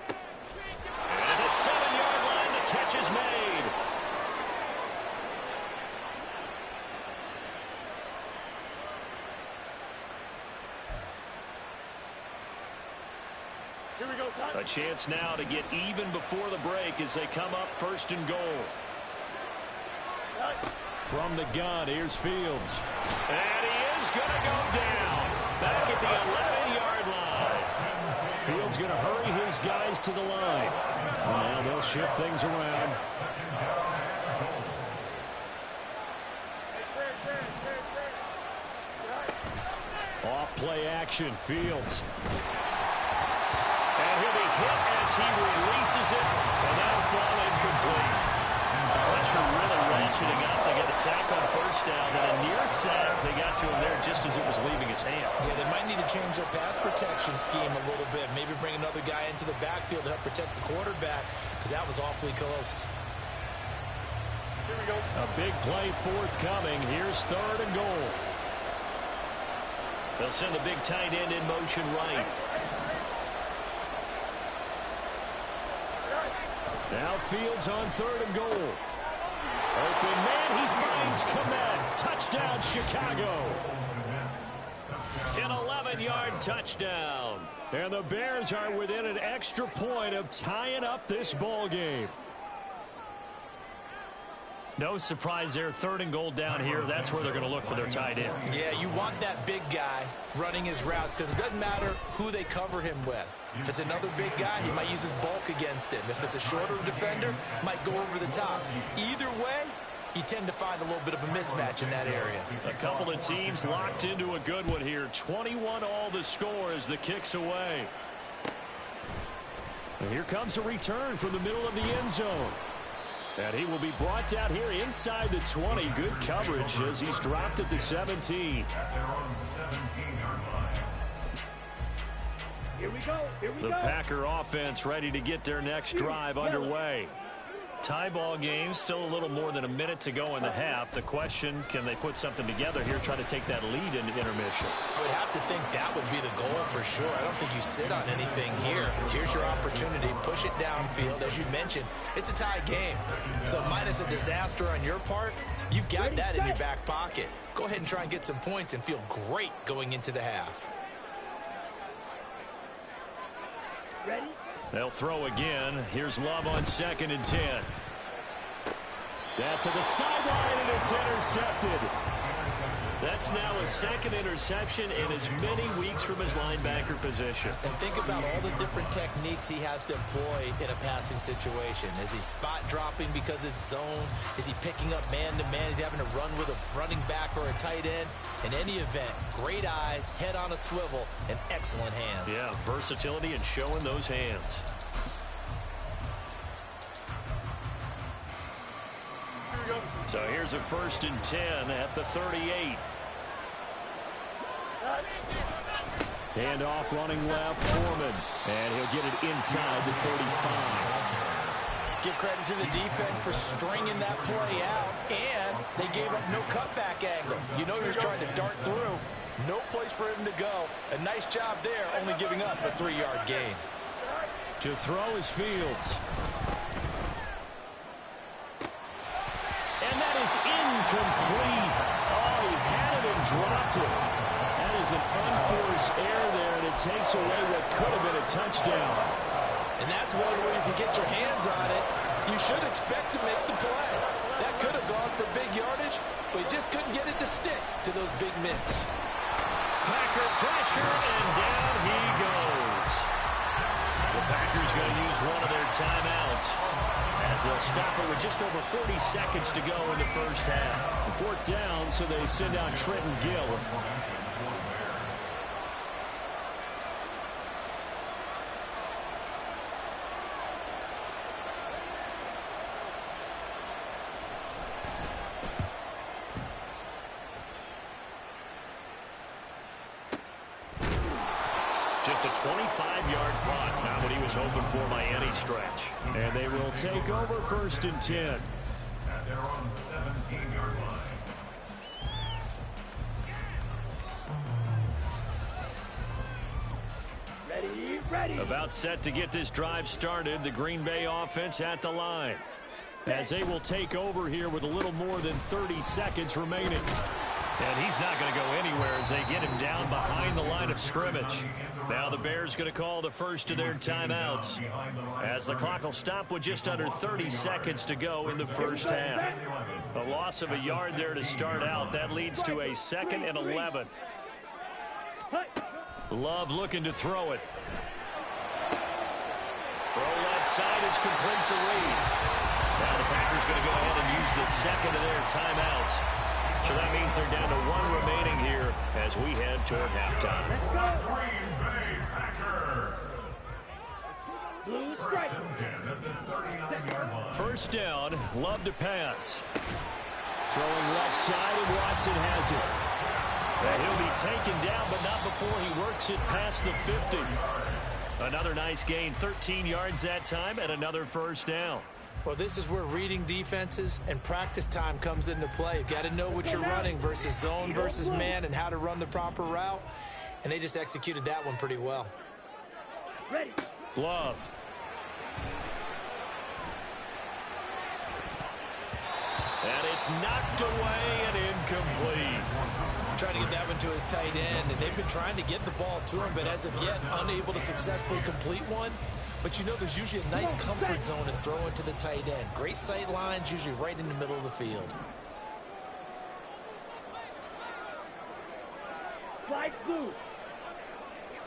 At the 7-yard line, the catch is made. Here we go, son. A chance now to get even before the break as they come up 1st and goal. From the gun, here's Fields. And he is going to go down. Back at the 11-yard line. Fields going to hurry his guys to the line. Well, they'll shift things around. Off play action, Fields. And he'll be hit as he releases it, and that'll fall incomplete. The pressure really ratcheting up. They get the sack on 1st down, and a near sack. They got to him there just as it was leaving his hand. Yeah, they might need to change their pass protection scheme a little bit. Maybe bring another guy into the backfield to help protect the quarterback because that was awfully close. Here we go. A big play forthcoming. Here's 3rd and goal. They'll send the big tight end in motion right. Now Fields on 3rd and goal. Open man, he finds Kmet. Touchdown, Chicago. An 11-yard touchdown. And the Bears are within an extra point of tying up this ball game. No surprise there. 3rd and goal down here. That's where they're going to look for their tight end. Yeah, you want that big guy running his routes because it doesn't matter who they cover him with. If it's another big guy, he might use his bulk against him. If it's a shorter defender, might go over the top. Either way, you tend to find a little bit of a mismatch in that area. A couple of teams locked into a good one here. 21 all the score as the kick's away. And here comes a return from the middle of the end zone. And he will be brought down here inside the 20. Good coverage as he's dropped at the 17. At their own 17-yard line. Here we go. Here we The go. Packer offense ready to get their next drive underway. Tie ball game, still a little more than a minute to go in the half. The question, can they put something together here, try to take that lead into intermission? I would have to think that would be the goal for sure. I don't think you sit on anything here. Here's your opportunity. Push it downfield. As you mentioned, it's a tie game. So minus a disaster on your part, you've got that in your back pocket. Go ahead and try and get some points and feel great going into the half. Ready? They'll throw again. Here's Love on 2nd and 10. That to the sideline, and it's intercepted. That's now a 2nd interception in as many weeks from his linebacker position. And think about all the different techniques he has to employ in a passing situation. Is he spot dropping because it's zone? Is he picking up man-to-man? Is he having to run with a running back or a tight end? In any event, great eyes, head on a swivel, and excellent hands. Yeah, versatility and showing those hands. So here's a 1st and 10 at the 38. Handoff running left, Foreman. And he'll get it inside the 35. Give credit to the defense for stringing that play out, and they gave up no cutback angle. You know he was trying to dart through. No place for him to go. A nice job there, only giving up a 3-yard gain. To throw is Fields. And that is incomplete. Oh, he had it and dropped it. That is an unforced error there, and it takes away what could have been a touchdown. And that's one where if you get your hands on it, you should expect to make the play. That could have gone for big yardage, but he just couldn't get it to stick to those big mitts. Packer pressure, and down he goes. The Packers going to use one of their timeouts as they'll stop it with just over 40 seconds to go in the first half. 4th down, so they send out Trenton Gill. Just a 25-yard punt, not what he was hoping for by any stretch. And they will take over 1st and 10. At their own 17-yard line. Ready. About set to get this drive started, the Green Bay offense at the line. As they will take over here with a little more than 30 seconds remaining. And he's not going to go anywhere as they get him down behind the line of scrimmage. Now the Bears going to call the first of their timeouts as the clock will stop with just under 30 seconds to go in the first half. A loss of a yard there to start out. That leads to a 2nd and 11. Love looking to throw it. Throw left side is complete to Reed. Now the Packers going to go ahead and use the 2nd of their timeouts. So that means they're down to 1 remaining here as we head toward halftime. Green Bay Packers. Blue strike. At the 39-yard line. 1st down, Love to pass. Throwing left side, and Watson has it. He'll be taken down, but not before he works it past the 50. Another nice gain, 13 yards that time, and another 1st down. Well, this is where reading defenses and practice time comes into play. You've got to know what you're running versus zone versus man and how to run the proper route. And they just executed that one pretty well. Ready. Love. And it's knocked away and incomplete. Trying to get that one to his tight end, and they've been trying to get the ball to him, but as of yet, unable to successfully complete one. But you know there's usually a nice comfort zone in throwing to the tight end. Great sight lines, usually right in the middle of the field. Slide blue.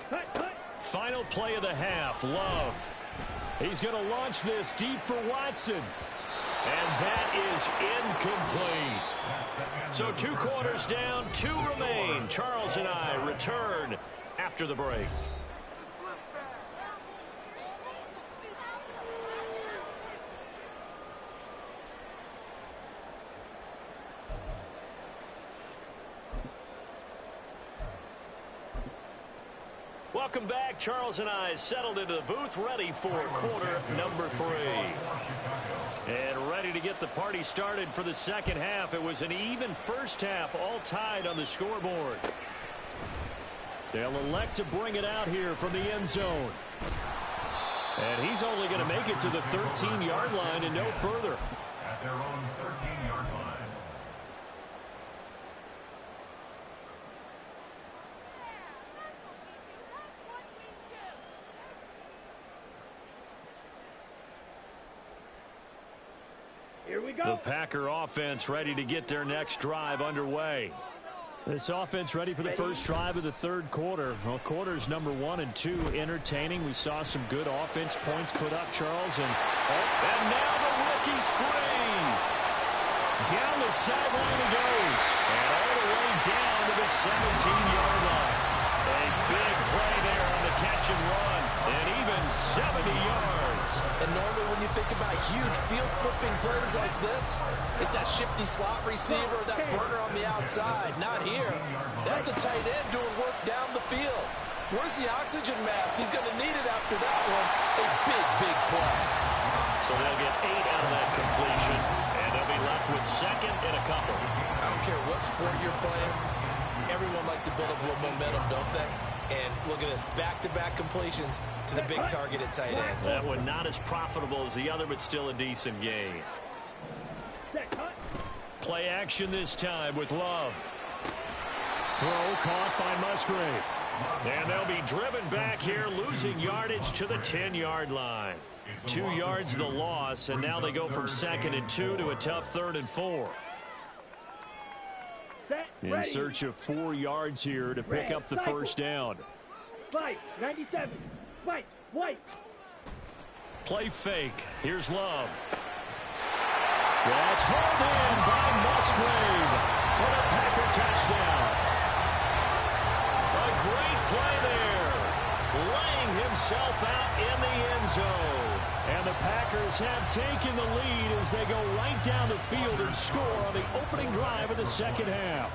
Cut. Final play of the half, Love. He's going to launch this deep for Watson. And that is incomplete. So 2 quarters down, 2 remain. Charles and I return after the break. Welcome back. Charles and I settled into the booth, ready for quarter number 3. And ready to get the party started for the second half. It was an even first half, all tied on the scoreboard. They'll elect to bring it out here from the end zone. And he's only going to make it to the 13-yard line and no further. At their own 13-yard line. Here we go. The Packer offense ready to get their next drive underway. This offense ready for the first drive of the 3rd quarter. Well, quarters number 1 and 2 entertaining. We saw some good offense points put up, Charles. And now the rookie screen. Down the sideline he goes. And all the way down to the 17-yard line. A big play there on the catch and run. And even 70 yards. And normally when you think about huge field-flipping plays like this, it's that shifty slot receiver, that burner on the outside. Not here. That's a tight end doing work down the field. Where's the oxygen mask? He's going to need it after that one. A big play. So they'll get 8 out of that completion, and they'll be left with 2nd and a couple. I don't care what sport you're playing. Everyone likes to build up a little momentum, don't they? And look at this, back-to-back completions to the big target at tight end. That one not as profitable as the other, but still a decent gain. Play action this time with Love. throw caught by Musgrave. And they'll be driven back here, losing yardage to the 10-yard line. 2 yards the loss, and now they go from 2nd and 2 to a tough 3rd and 4. In search of 4 yards here to pick up the first down. Fight, 97. Fight, white. Play fake. Here's Love. That's hauled in by Musgrave for the Packer touchdown. A great play there. Laying himself out in the end zone. And the Packers have taken the lead as they go right down the field and score on the opening drive of the second half.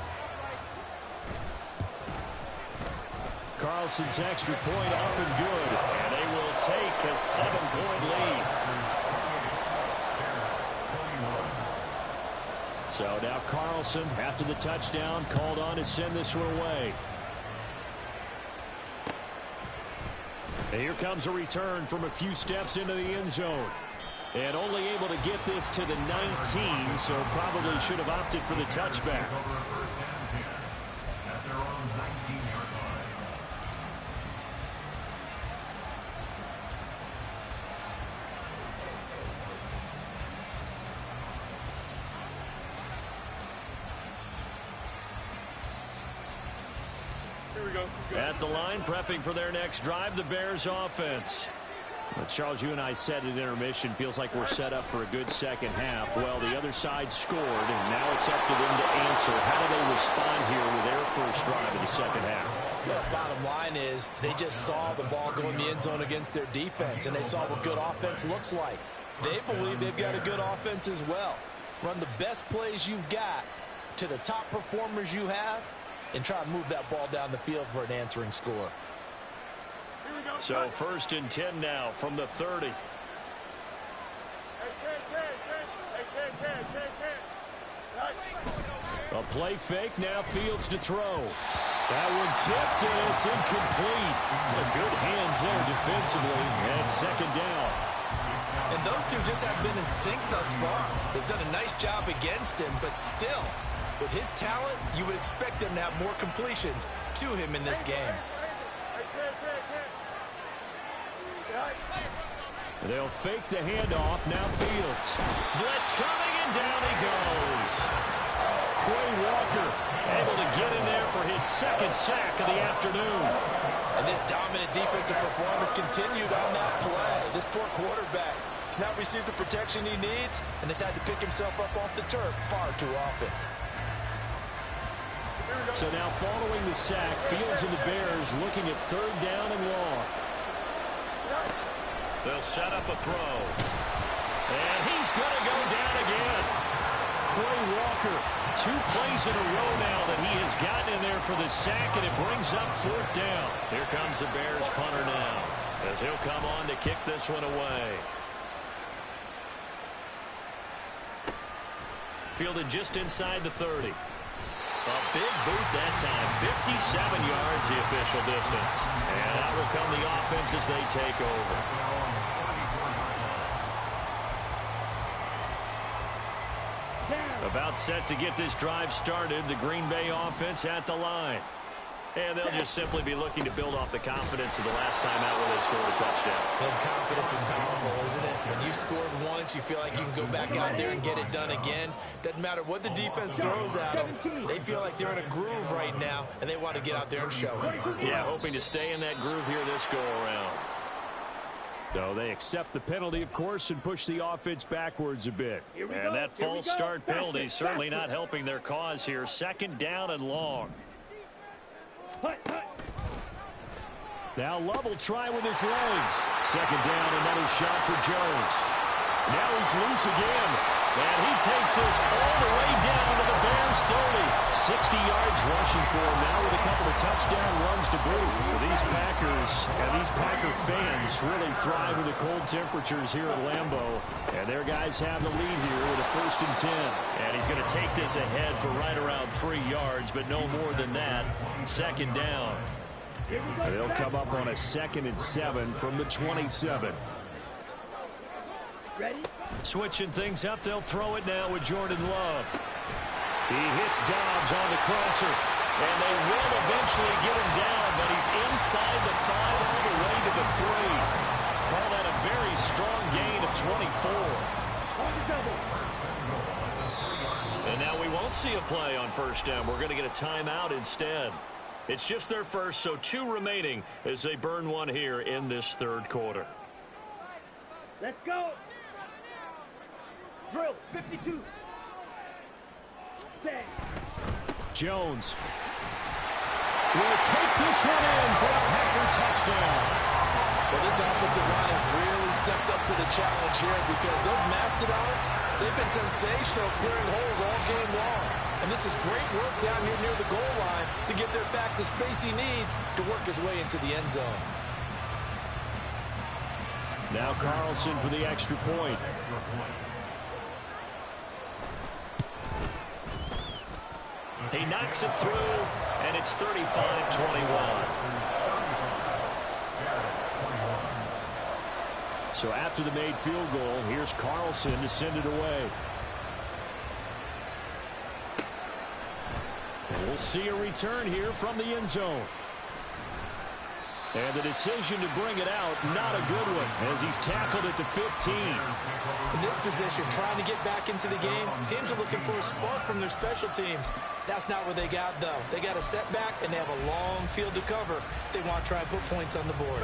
Carlson's extra point up and good. And they will take a 7-point lead. So now Carlson, after the touchdown, called on to send this one away. And here comes a return from a few steps into the end zone. And only able to get this to the 19, so probably should have opted for the touchback. At the line, prepping for their next drive, the Bears offense. Well, Charles, you and I said at intermission, feels like we're set up for a good second half. Well, the other side scored, and now it's up to them to answer. How do they respond here with their first drive of the second half? Well, bottom line is they just saw the ball go in the end zone against their defense, and they saw what good offense looks like. They believe they've got a good offense as well. Run the best plays you've got to the top performers you have, and try to move that ball down the field for an answering score. So 1st and 10 now from the 30. A play fake, now Fields to throw. That one tipped, and it's incomplete. Good hands there defensively, and second down. And those two just have been in sync thus far. They've done a nice job against him, but still, with his talent, you would expect them to have more completions to him in this game. They'll fake the handoff. Now Fields. Blitz coming, and down he goes. Quay Walker able to get in there for his second sack of the afternoon. And this dominant defensive performance continued on that play. This poor quarterback has not received the protection he needs and has had to pick himself up off the turf far too often. So now following the sack, Fields and the Bears looking at 3rd down and long. They'll set up a throw. And he's going to go down again. Quay Walker, 2 plays in a row now that he has gotten in there for the sack, and it brings up 4th down. Here comes the Bears punter now, as he'll come on to kick this one away. Fielded just inside the 30. A big boot that time. 57 yards the official distance. And out will come the offense as they take over. About set to get this drive started. The Green Bay offense at the line. And they'll just simply be looking to build off the confidence of the last time out where they scored a touchdown. And confidence is powerful, isn't it? When you've scored once, you feel like you can go back out there and get it done again. Doesn't matter what the defense throws at them. They feel like they're in a groove right now, and they want to get out there and show it. Yeah, hoping to stay in that groove here this go-around. So they accept the penalty, of course, and push the offense backwards a bit. And that false start penalty certainly not helping their cause here. 2nd down and long. Now Love will try with his legs. 2nd down, another shot for Jones. Now he's loose again. And he takes this all the way down to the Bears 30. 60 yards rushing for him now with a couple of touchdown runs to boot. These Packers and these Packer fans really thrive in the cold temperatures here at Lambeau. And their guys have the lead here with a 1st and 10. And he's going to take this ahead for right around 3 yards, but no more than that. 2nd down. And they'll come up on a 2nd and 7 from the 27. Ready? Switching things up, they'll throw it now with Jordan Love. He hits Dobbs on the crosser, and they will eventually get him down, but he's inside the 5 all the way to the 3. Call that a very strong gain of 24. And now we won't see a play on 1st down. We're going to get a timeout instead. It's just their first, so 2 remaining as they burn one here in this 3rd quarter. Let's go. Drill 52. Stay. Jones will take this one in for a Packer touchdown. Well, this offensive line has really stepped up to the challenge here because those Mastodons, they've been sensational clearing holes all game long. And this is great work down here near the goal line to give their back the space he needs to work his way into the end zone. Now Carlson for the extra point. He knocks it through, and it's 35-21. So after the made field goal, here's Carlson to send it away. And we'll see a return here from the end zone. And the decision to bring it out, not a good one, as he's tackled at the 15. In this position, trying to get back into the game, teams are looking for a spark from their special teams. That's not what they got, though. They got a setback, and they have a long field to cover if they want to try and put points on the board.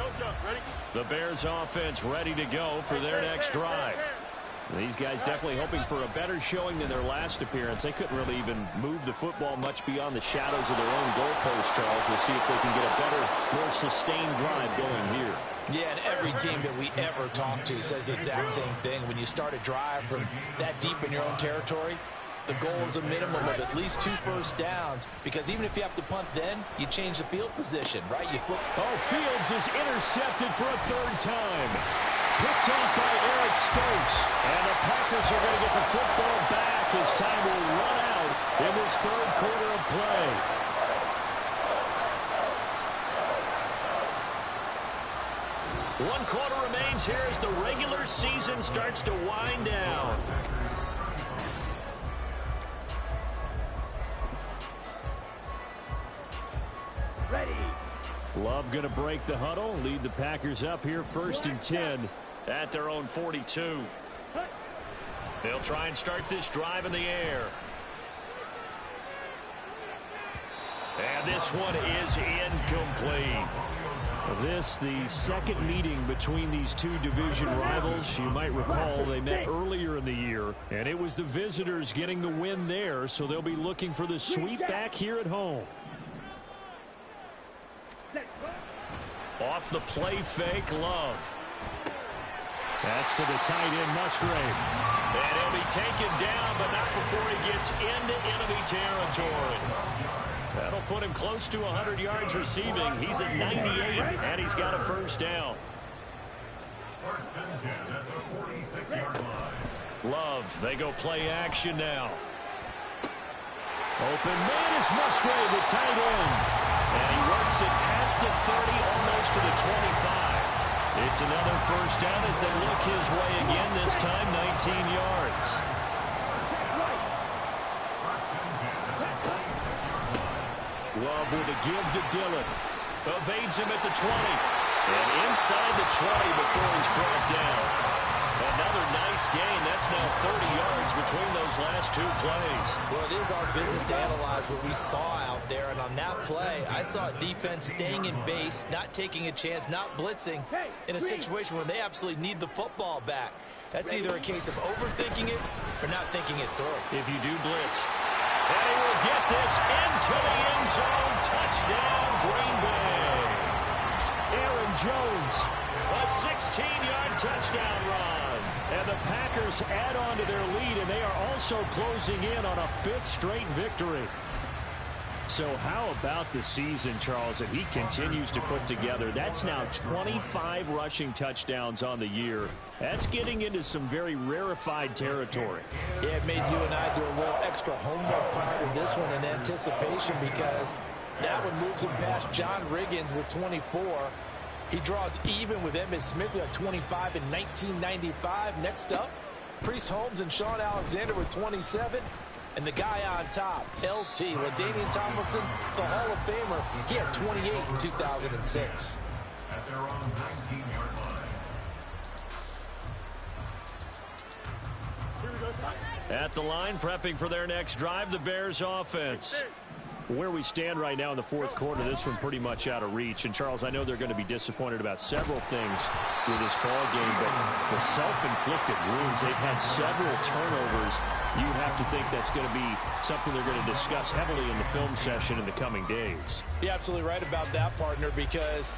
The Bears offense ready to go for their next drive. These guys definitely hoping for a better showing than their last appearance. They couldn't really even move the football much beyond the shadows of their own goalpost, Charles. We'll see if they can get a better, more sustained drive going here. Yeah, and every team that we ever talk to says the exact same thing. When you start a drive from that deep in your own territory, the goal is a minimum of at least 2 first downs, because even if you have to punt then, you change the field position, right? You flip. Oh, Fields is intercepted for a 3rd time. Picked off by Eric Stokes. And the Packers are going to get the football back as time will run out in this 3rd quarter of play. One quarter remains here as the regular season starts to wind down. Ready. Love going to break the huddle, lead the Packers up here 1st and 10 at their own 42. They'll try and start this drive in the air. And this one is incomplete. This, the 2nd meeting between these 2 division rivals. You might recall they met earlier in the year, and it was the visitors getting the win there, so they'll be looking for the sweep back here at home. Off the play fake, Love. That's to the tight end, Musgrave. And he'll be taken down, but not before he gets into enemy territory. That'll put him close to 100 yards receiving. He's at 98, and he's got a 1st down. 1st and 10 at the 46-yard line. Love, they go play action now. Open man is Musgrave, the tight end. And he works it past the 30, almost to the 25. It's another 1st down as they look his way again, this time 19 yards. Love with a give to Dillon. Evades him at the 20. And inside the 20 before he's brought down. Another nice gain. That's now 30 yards between those last 2 plays. Well, it is our business to analyze what we saw out there. And on that play, I saw a defense staying in base, not taking a chance, not blitzing in a situation where they absolutely need the football back. That's either a case of overthinking it or not thinking it through. If you do blitz. And he will get this into the end zone. Touchdown, Green Bay. Aaron Jones. A 16-yard touchdown run. And the Packers add on to their lead, and they are also closing in on a 5th straight victory. So how about the season, Charles, that he continues to put together? That's now 25 rushing touchdowns on the year. That's getting into some very rarefied territory. Yeah, it made you and I do a little extra homework prior to this one in anticipation, because that one moves him past John Riggins with 24. He draws even with Emmitt Smith at 25 in 1995. Next up, Priest Holmes and Sean Alexander with 27. And the guy on top, LT, LaDainian Tomlinson, the Hall of Famer, he had 28 in 2006. At their own 19-yard line. At the line, prepping for their next drive, the Bears offense. Where we stand right now in the fourth quarter, this one pretty much out of reach. And, Charles, I know they're going to be disappointed about several things with this ball game, but the self-inflicted wounds, they've had several turnovers. You have to think that's going to be something they're going to discuss heavily in the film session in the coming days. You're absolutely right about that, partner, because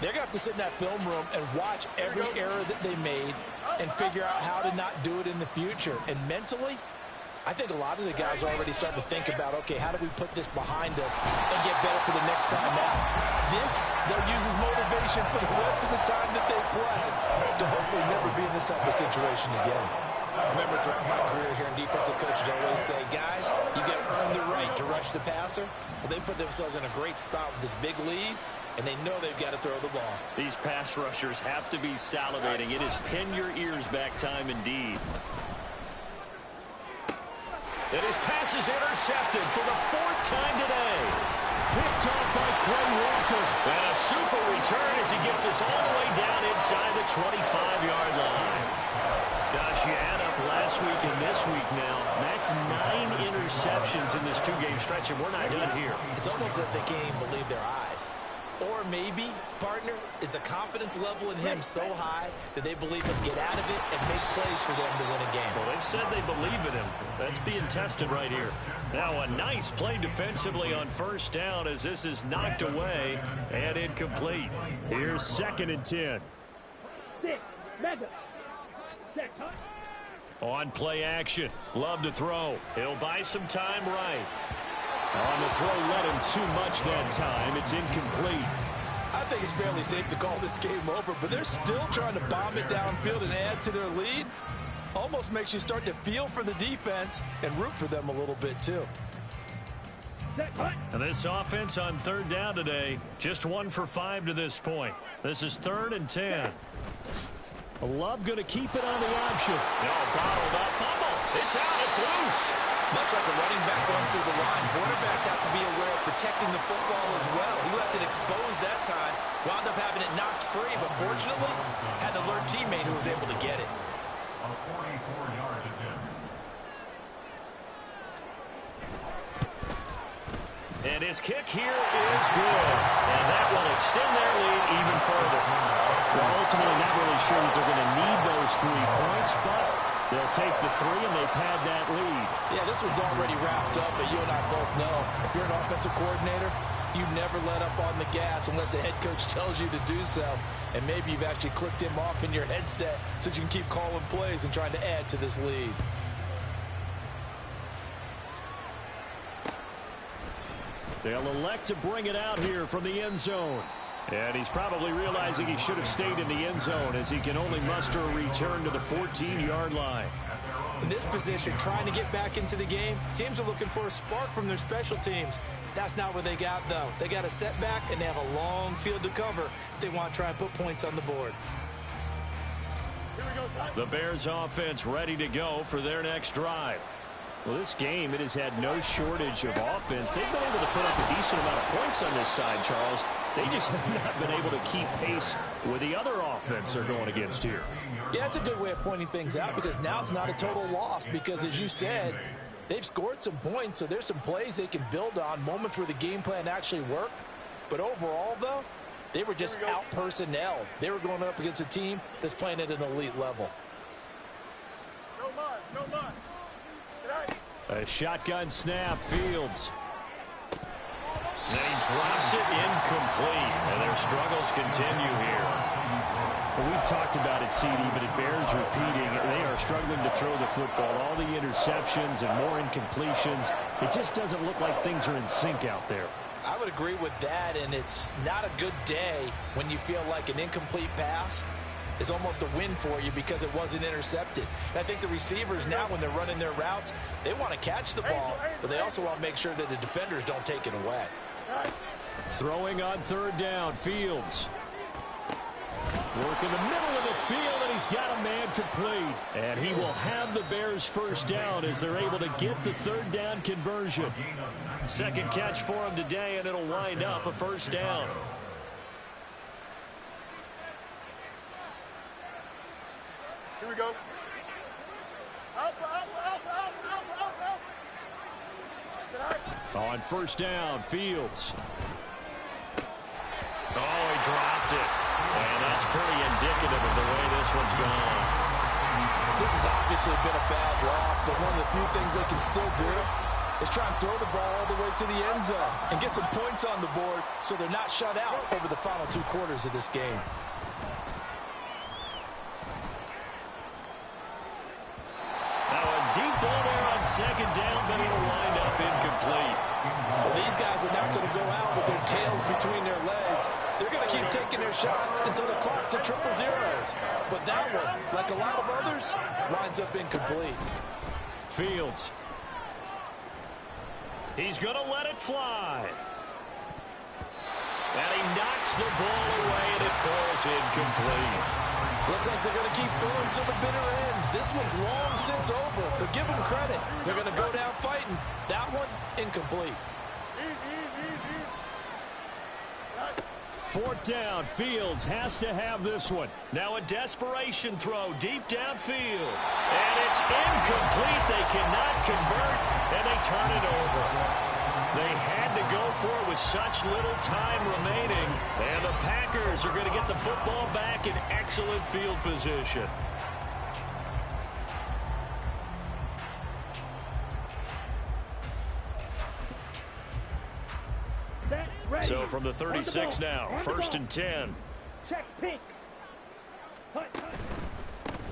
they're going to have to sit in that film room and watch every error that they made and figure out how to not do it in the future. And mentally, I think a lot of the guys are already starting to think about, okay, how do we put this behind us and get better for the next time out? This, they'll use as motivation for the rest of the time that they play to hopefully never be in this type of situation again. Remember, throughout my career here in defensive coaches always say, guys, you got to earn the right to rush the passer. Well, they put themselves in a great spot with this big lead, and they know they've got to throw the ball. These pass rushers have to be salivating. It is pin your ears back time indeed. And his pass is intercepted for the fourth time today. Picked off by Quay Walker. And a super return as he gets us all the way down inside the 25-yard line. Gosh, you add up last week and this week now. That's 9 interceptions in this two-game stretch, and we're not done here. It's almost as if they can't even believe their eyes. Or maybe, partner, is the confidence level in him so high that they believe he'll get out of it and make plays for them to win a game. Well, they've said they believe in him. That's being tested right here. Now a nice play defensively on first down as this is knocked away and incomplete. Here's 2nd and 10. On play action. Love to throw. He'll buy some time right. On the throw, let him too much that time. It's incomplete. I think it's fairly safe to call this game over, but they're still trying to bomb it downfield and add to their lead. Almost makes you start to feel for the defense and root for them a little bit too. And this offense on third down today, just 1 for 5 to this point. This is 3rd and 10. Love going to keep it on the option. No, bottled up fumble. It's out. It's loose. Much like a running back going through the line, quarterbacks have to be aware of protecting the football as well. He left it exposed that time, wound up having it knocked free, but fortunately, had an alert teammate who was able to get it. A 44-yard attempt. And his kick here is good. And that will extend their lead even further. Well, ultimately, not really sure that they're going to need those 3 points, but they'll take the 3 and they pad that lead. Yeah, this one's already wrapped up, but you and I both know if you're an offensive coordinator, you never let up on the gas unless the head coach tells you to do so. And maybe you've actually clicked him off in your headset so you can keep calling plays and trying to add to this lead. They'll elect to bring it out here from the end zone. And he's probably realizing he should have stayed in the end zone as he can only muster a return to the 14-yard line. In this position, trying to get back into the game, teams are looking for a spark from their special teams. That's not what they got, though. They got a setback, and they have a long field to cover if they want to try and put points on the board. The Bears offense ready to go for their next drive. Well, this game, it has had no shortage of offense. They've been able to put up a decent amount of points on this side, Charles. They just have not been able to keep pace with the other offense they're going against here. Yeah, that's a good way of pointing things out because now it's not a total loss because, as you said, they've scored some points, so there's some plays they can build on, moments where the game plan actually worked. But overall, though, they were just out-personnelled. They were going up against a team that's playing at an elite level. A shotgun snap, Fields. And he drops it incomplete. And their struggles continue here. Well, we've talked about it, CD, but it bears repeating. They are struggling to throw the football. All the interceptions and more incompletions. It just doesn't look like things are in sync out there. I would agree with that, and it's not a good day when you feel like an incomplete pass is almost a win for you because it wasn't intercepted. And I think the receivers now, when they're running their routes, they want to catch the ball, but they also want to make sure that the defenders don't take it away. Throwing on third down, Fields. Work in the middle of the field, and he's got a man complete. And he will have the Bears first down as they're able to get the third down conversion. Second catch for him today, and it'll wind up a first down. Here we go. Alpha, alpha, alpha, alpha, alpha, alpha. On first down, Fields. Oh, he dropped it. And that's pretty indicative of the way this one's gone. This has obviously been a bad loss, but one of the few things they can still do is try and throw the ball all the way to the end zone and get some points on the board so they're not shut out over the final 2 quarters of this game. Now a deep ball there on second down, but it'll wind up incomplete. Well, these guys are not going to go out with their tails between their legs. They're going to keep taking their shots until the clock's at 0-0. But that one, like a lot of others, winds up incomplete. Fields. He's going to let it fly. And he knocks the ball away, and it falls incomplete. Looks like they're going to keep throwing to the bitter end. This one's long since over, but give them credit. They're going to go down fighting. That one, incomplete. Fourth down, Fields has to have this one. Now a desperation throw deep downfield. And it's incomplete. They cannot convert, and they turn it over. They had to go for it with such little time remaining. And the Packers are going to get the football back in excellent field position. So from the 36 now, first and 10. Check pink.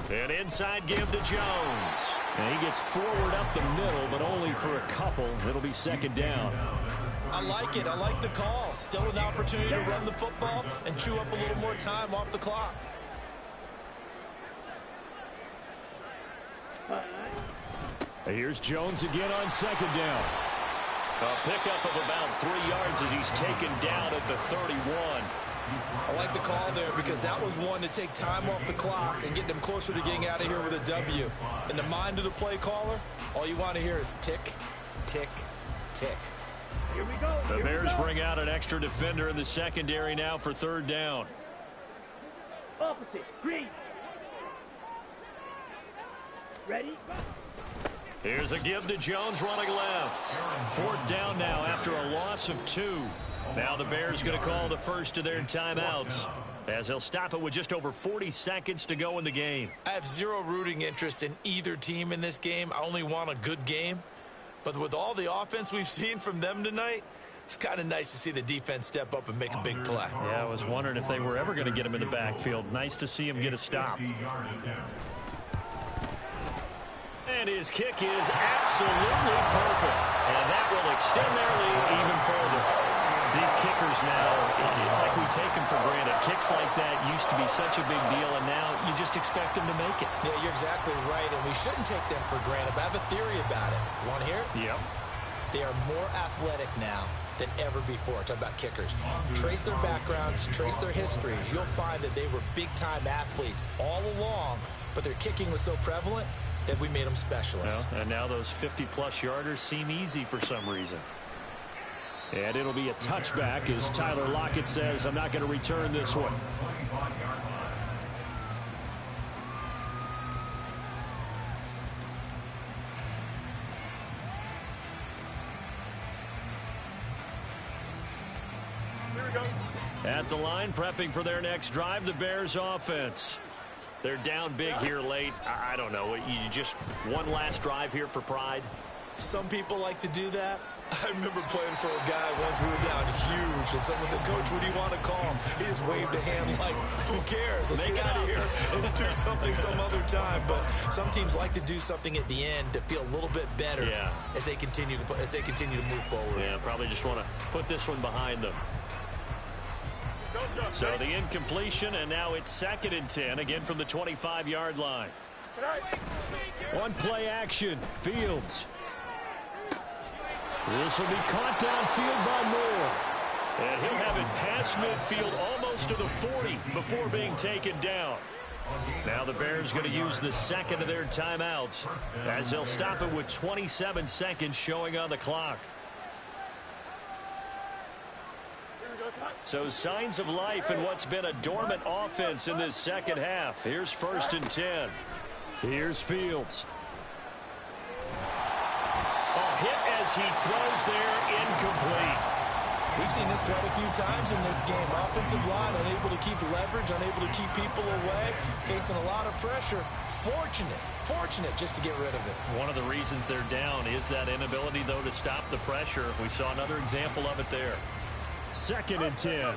An inside give to Jones. And he gets forward up the middle, but only for a couple. It'll be second down. I like it. I like the call. Still an opportunity to run the football and chew up a little more time off the clock. Here's Jones again on second down. A pickup of about 3 yards as he's taken down at the 31. I like the call there because that was one to take time off the clock and get them closer to getting out of here with a W. In the mind of the play caller, all you want to hear is tick, tick, tick. Here we go. The Bears bring out an extra defender in the secondary now for third down. Opposite. Green. Ready? Here's a give to Jones running left. Fourth down now after a loss of 2. Now the Bears going to call the first of their timeouts as they'll stop it with just over 40 seconds to go in the game. I have zero rooting interest in either team in this game. I only want a good game. But with all the offense we've seen from them tonight, it's kind of nice to see the defense step up and make a big play. Yeah, I was wondering if they were ever going to get him in the backfield. Nice to see him get a stop. And his kick is absolutely perfect. And that will extend their lead even further. These kickers now, it's like we take them for granted. Kicks like that used to be such a big deal, and now you just expect them to make it. Yeah, you're exactly right, and we shouldn't take them for granted. But I have a theory about it. You want to hear it? Yep. They are more athletic now than ever before. Talk about kickers. Trace their backgrounds, trace their histories. You'll find that they were big-time athletes all along, but their kicking was so prevalent that we made them specialists. Well, and now those 50-plus yarders seem easy for some reason. And it'll be a touchback as Tyler Lockett says, I'm not going to return this one. At the line, prepping for their next drive, the Bears offense. They're down big here late. I don't know. You just one last drive here for pride? Some people like to do that. I remember playing for a guy once we were down huge, and someone said, Coach, what do you want to call him? He just waved a hand like, who cares? Let's get out of here and do something some other time. But some teams like to do something at the end to feel a little bit better as they continue to move forward. Yeah, probably just want to put this one behind them. So the incompletion, and now it's second and 10, again from the 25-yard line. One play action, Fields. This will be caught downfield by Moore. And he'll have it past midfield almost to the 40 before being taken down. Now the Bears going to use the second of their timeouts as they'll stop it with 27 seconds showing on the clock. So signs of life in what's been a dormant offense in this second half. Here's first and 10. Here's Fields. A hit as as he throws there, incomplete. We've seen this quite a few times in this game. Offensive line unable to keep leverage, unable to keep people away, facing a lot of pressure. Fortunate just to get rid of it. One of the reasons they're down is that inability, though, to stop the pressure. We saw another example of it there. 2nd and 10.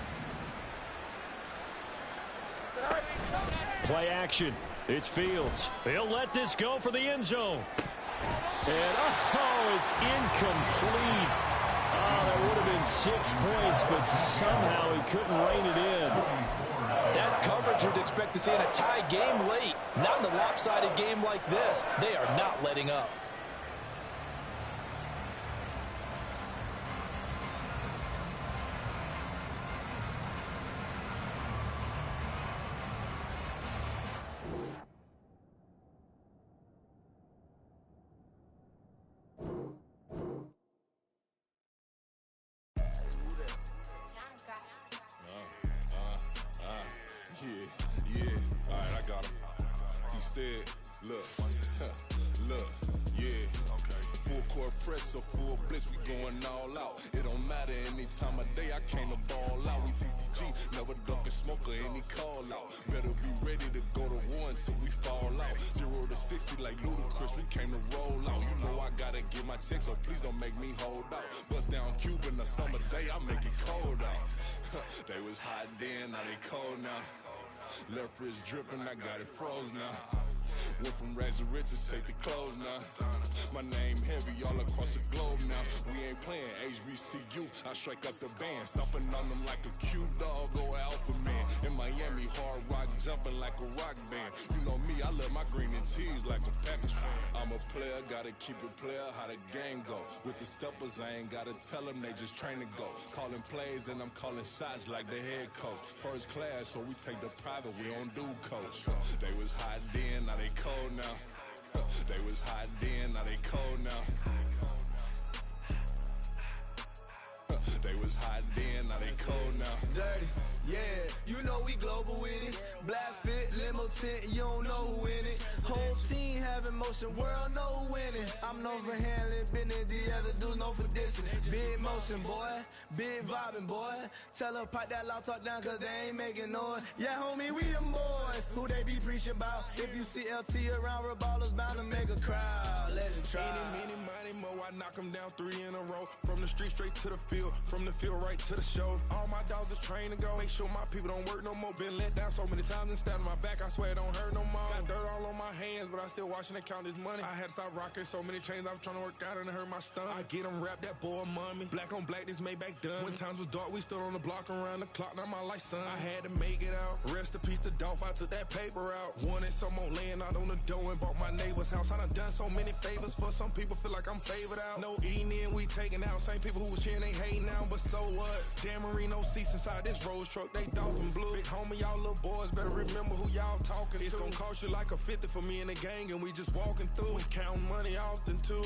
Play action. It's Fields. He'll let this go for the end zone. And, it's incomplete. Oh, that would have been 6 points, but somehow he couldn't rein it in. That's coverage you'd expect to see in a tie game late. Not in a lopsided game like this. They are not letting up. So full bliss, we going all out. It don't matter any time of day, I came to ball out. We TCG, never duck a smoker, any call out. Better be ready to go to war until we fall out. 0 to 60 like Ludacris, we came to roll out. You know I gotta get my check, so please don't make me hold out. Bust down Cuban a summer day, I make it cold out. They was hot then, now they cold now. Left wrist dripping, I got it froze now. Went from rags to riches, take the clothes now. My name heavy all across the globe now. We ain't playing HBCU, I strike up the band. Stomping on them like a Q-dog or alpha man. In Miami, hard rock jumping like a rock band. You know me, I love my green and cheese like a Packers fan. I'm a player, gotta keep it player, how the game go. With the steppers, I ain't gotta tell them, they just train to go. Calling plays and I'm calling shots like the head coach. First class, so we take the private, we don't do coach. They was hot then, now they cold now. They was hot then, now they cold now. They was hot then, now they cold now. Dirty, yeah, you know we global with it. Black fit, limo tint, you don't know who in it. Whole team having motion, world know who winning. I'm known for handling business, the other dudes known for dissing. Big motion, boy, big vibing, boy. Tell them pipe that loud talk down, cause they ain't making noise. Yeah, homie, we them boys, who they be preaching about. If you see LT around, Reballers bound to make a crowd. Let it try. Many, money, mo, I knock them down 3 in a row. From the street straight to the field, from the field right to the show. All my dogs are trained to go. Make sure my people don't work no more. Been let down so many times and stabbed my back, I swear it don't hurt no more. Got dirt all on my hands, but I still watching and count this money. I had to stop rocking so many chains, I was trying to work out and it hurt my stomach. I get them wrapped, that boy mommy. Black on black, this Maybach done. When times was dark, we stood on the block around the clock, now my life son. I had to make it out. Rest in peace to Dolph, I took that paper out. Wanted some more laying out on the dough and bought my neighbor's house. I done so many favors for some people, feel like I'm favored out. No eating in, we taking out. Same people who was cheering, they hating now, but so what? Dan Marino seats inside this Rolls truck, they dolphin blue. Big homie, y'all little boys better remember who y'all talking to. It's gonna cost you like a 50 for me and the gang, and we just walking through and counting money often too.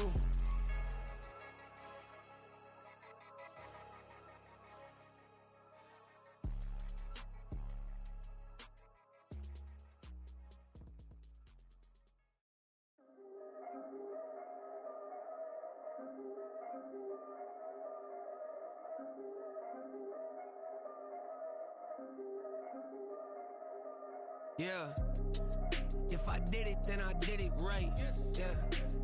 Yeah. If I did it, then I did it right. Yeah.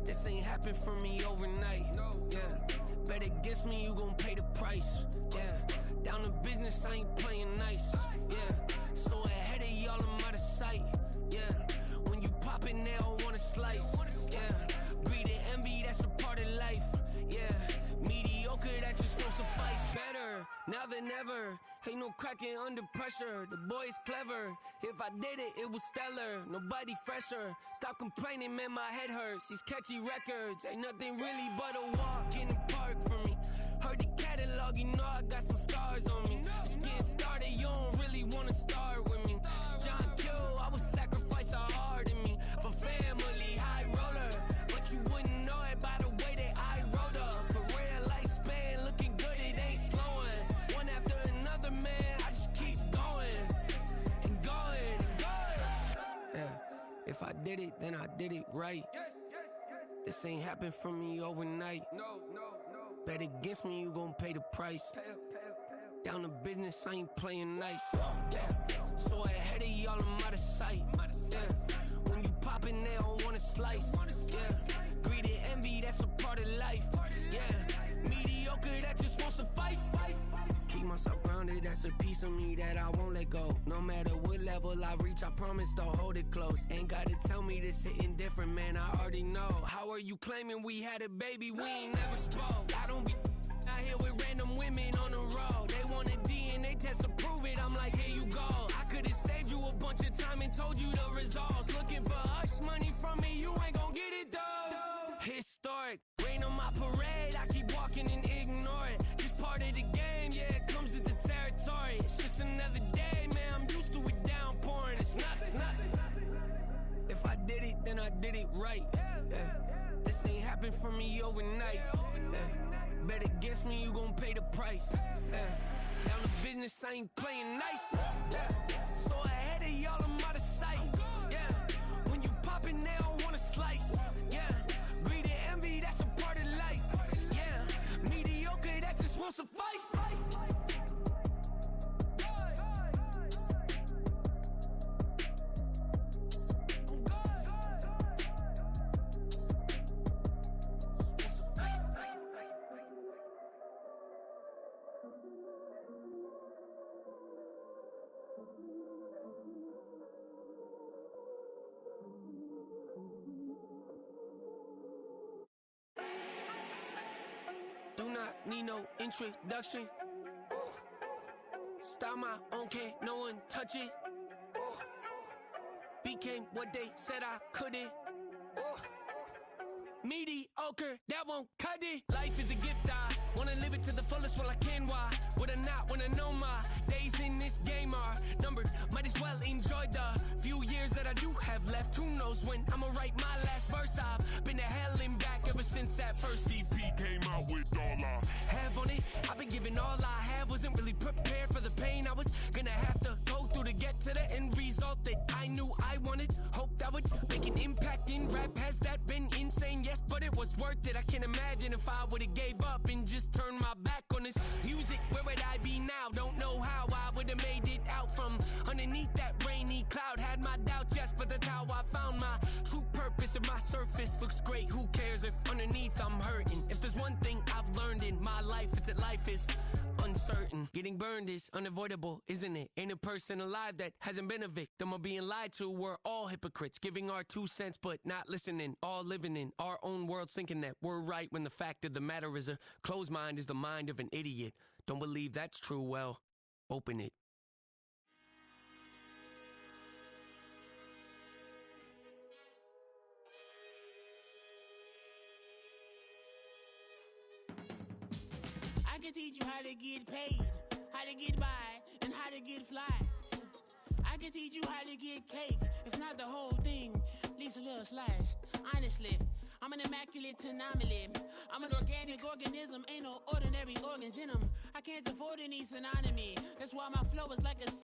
This ain't happened for me overnight. Yeah. Bet against me, you gon' pay the price. Yeah. Down to business, I ain't playing nice. Yeah. So ahead of y'all, I'm out of sight. Yeah. When you pop it, they don't wanna slice. Yeah. Breed the envy, that's a part of life. Yeah. Mediocre, that just won't suffice. Better now than ever. Ain't no cracking under pressure. The boy's clever. If I did it, it was stellar. Nobody fresher. Stop complaining, man, my head hurts. These catchy records ain't nothing really but a walk in the park for me. Heard the catalog, you know I got some scars on me. Just getting started, you don't really wanna start with me. It's John Kill, I would sacrifice a heart in me. For family, high roller. But you wouldn't know it by the way that I wrote up. A rare lifespan, looking good, it ain't slowing. One after another, man, I just keep going. And going, and going. Yeah, if I did it, then I did it right. This ain't happened for me overnight. Bet against me, you gon' pay the price. Down to business, I ain't playing nice. So ahead of y'all, I'm out of sight. When you poppin', they don't wanna slice. Greed and envy, that's a part of life. Mediocre, that just won't suffice. Keep myself grounded, that's a piece of me that I won't let go. No matter what level I reach, I promise to hold it close. Ain't gotta tell me this hitting different, man, I already know. How are you claiming we had a baby, we ain't never spoke? I don't be out here with random women on the road. They want a DNA test to prove it, I'm like, here you go. I could've saved you a bunch of time and told you the results. Looking for hush money from me, you ain't gon' get it though. Historic, rain on my parade, I keep walking and ignore it. Just part of the game, yeah, it comes with the territory. It's just another day, man, I'm used to it downpouring. It's nothing. If I did it, then I did it right. This ain't happened for me overnight. Bet against me, you gon' pay the price. Down to business, I ain't playing nice. So ahead of y'all, I'm out of sight. When you poppin', they don't wanna slice. Greed and envy, that's a part of life. Mediocre, that just won't suffice. Do not need no introduction. Style my own, can't no one touch it. Became what they said I couldn't. Mediocre, that won't cut it. Life is a gift, I wanna live it to the fullest while I can. Why would I not wanna know my days in this game are numbered? Might as well enjoy the few years that I do have left. Who knows when I'ma write my last verse? I've been to hell and back ever since that first EP came out with all I have on it. I've been giving all I have, wasn't really prepared for the pain I was gonna have to go through to get to the end result that I knew I wanted. Hoped I would make an impact in rap. Has that been insane? Yes, but it was worth it. I can't imagine if I would've gave up and just turned my back on this music. Where would I be now? Don't know how I would've made it out from underneath that rainy cloud. Had my doubts, yes, but that's how I found my true purpose. If my surface looks great, who cares if underneath I'm hurting? If there's one thing I've learned in my life, it's that life is uncertain. Getting burned is unavoidable, isn't it? Ain't a person alive that hasn't been a victim of being lied to. We're all hypocrites, giving our 2 cents but not listening. All living in our own world, thinking that we're right when the fact of the matter is a closed mind is the mind of an idiot. Don't believe that's true? Well, open it. I can teach you how to get paid, how to get by, and how to get fly. I can teach you how to get cake, if not the whole thing, at least a little slice. Honestly, I'm an immaculate anomaly. I'm an organic organism, ain't no ordinary organs in them. I can't afford any synonymy. That's why my flow is like a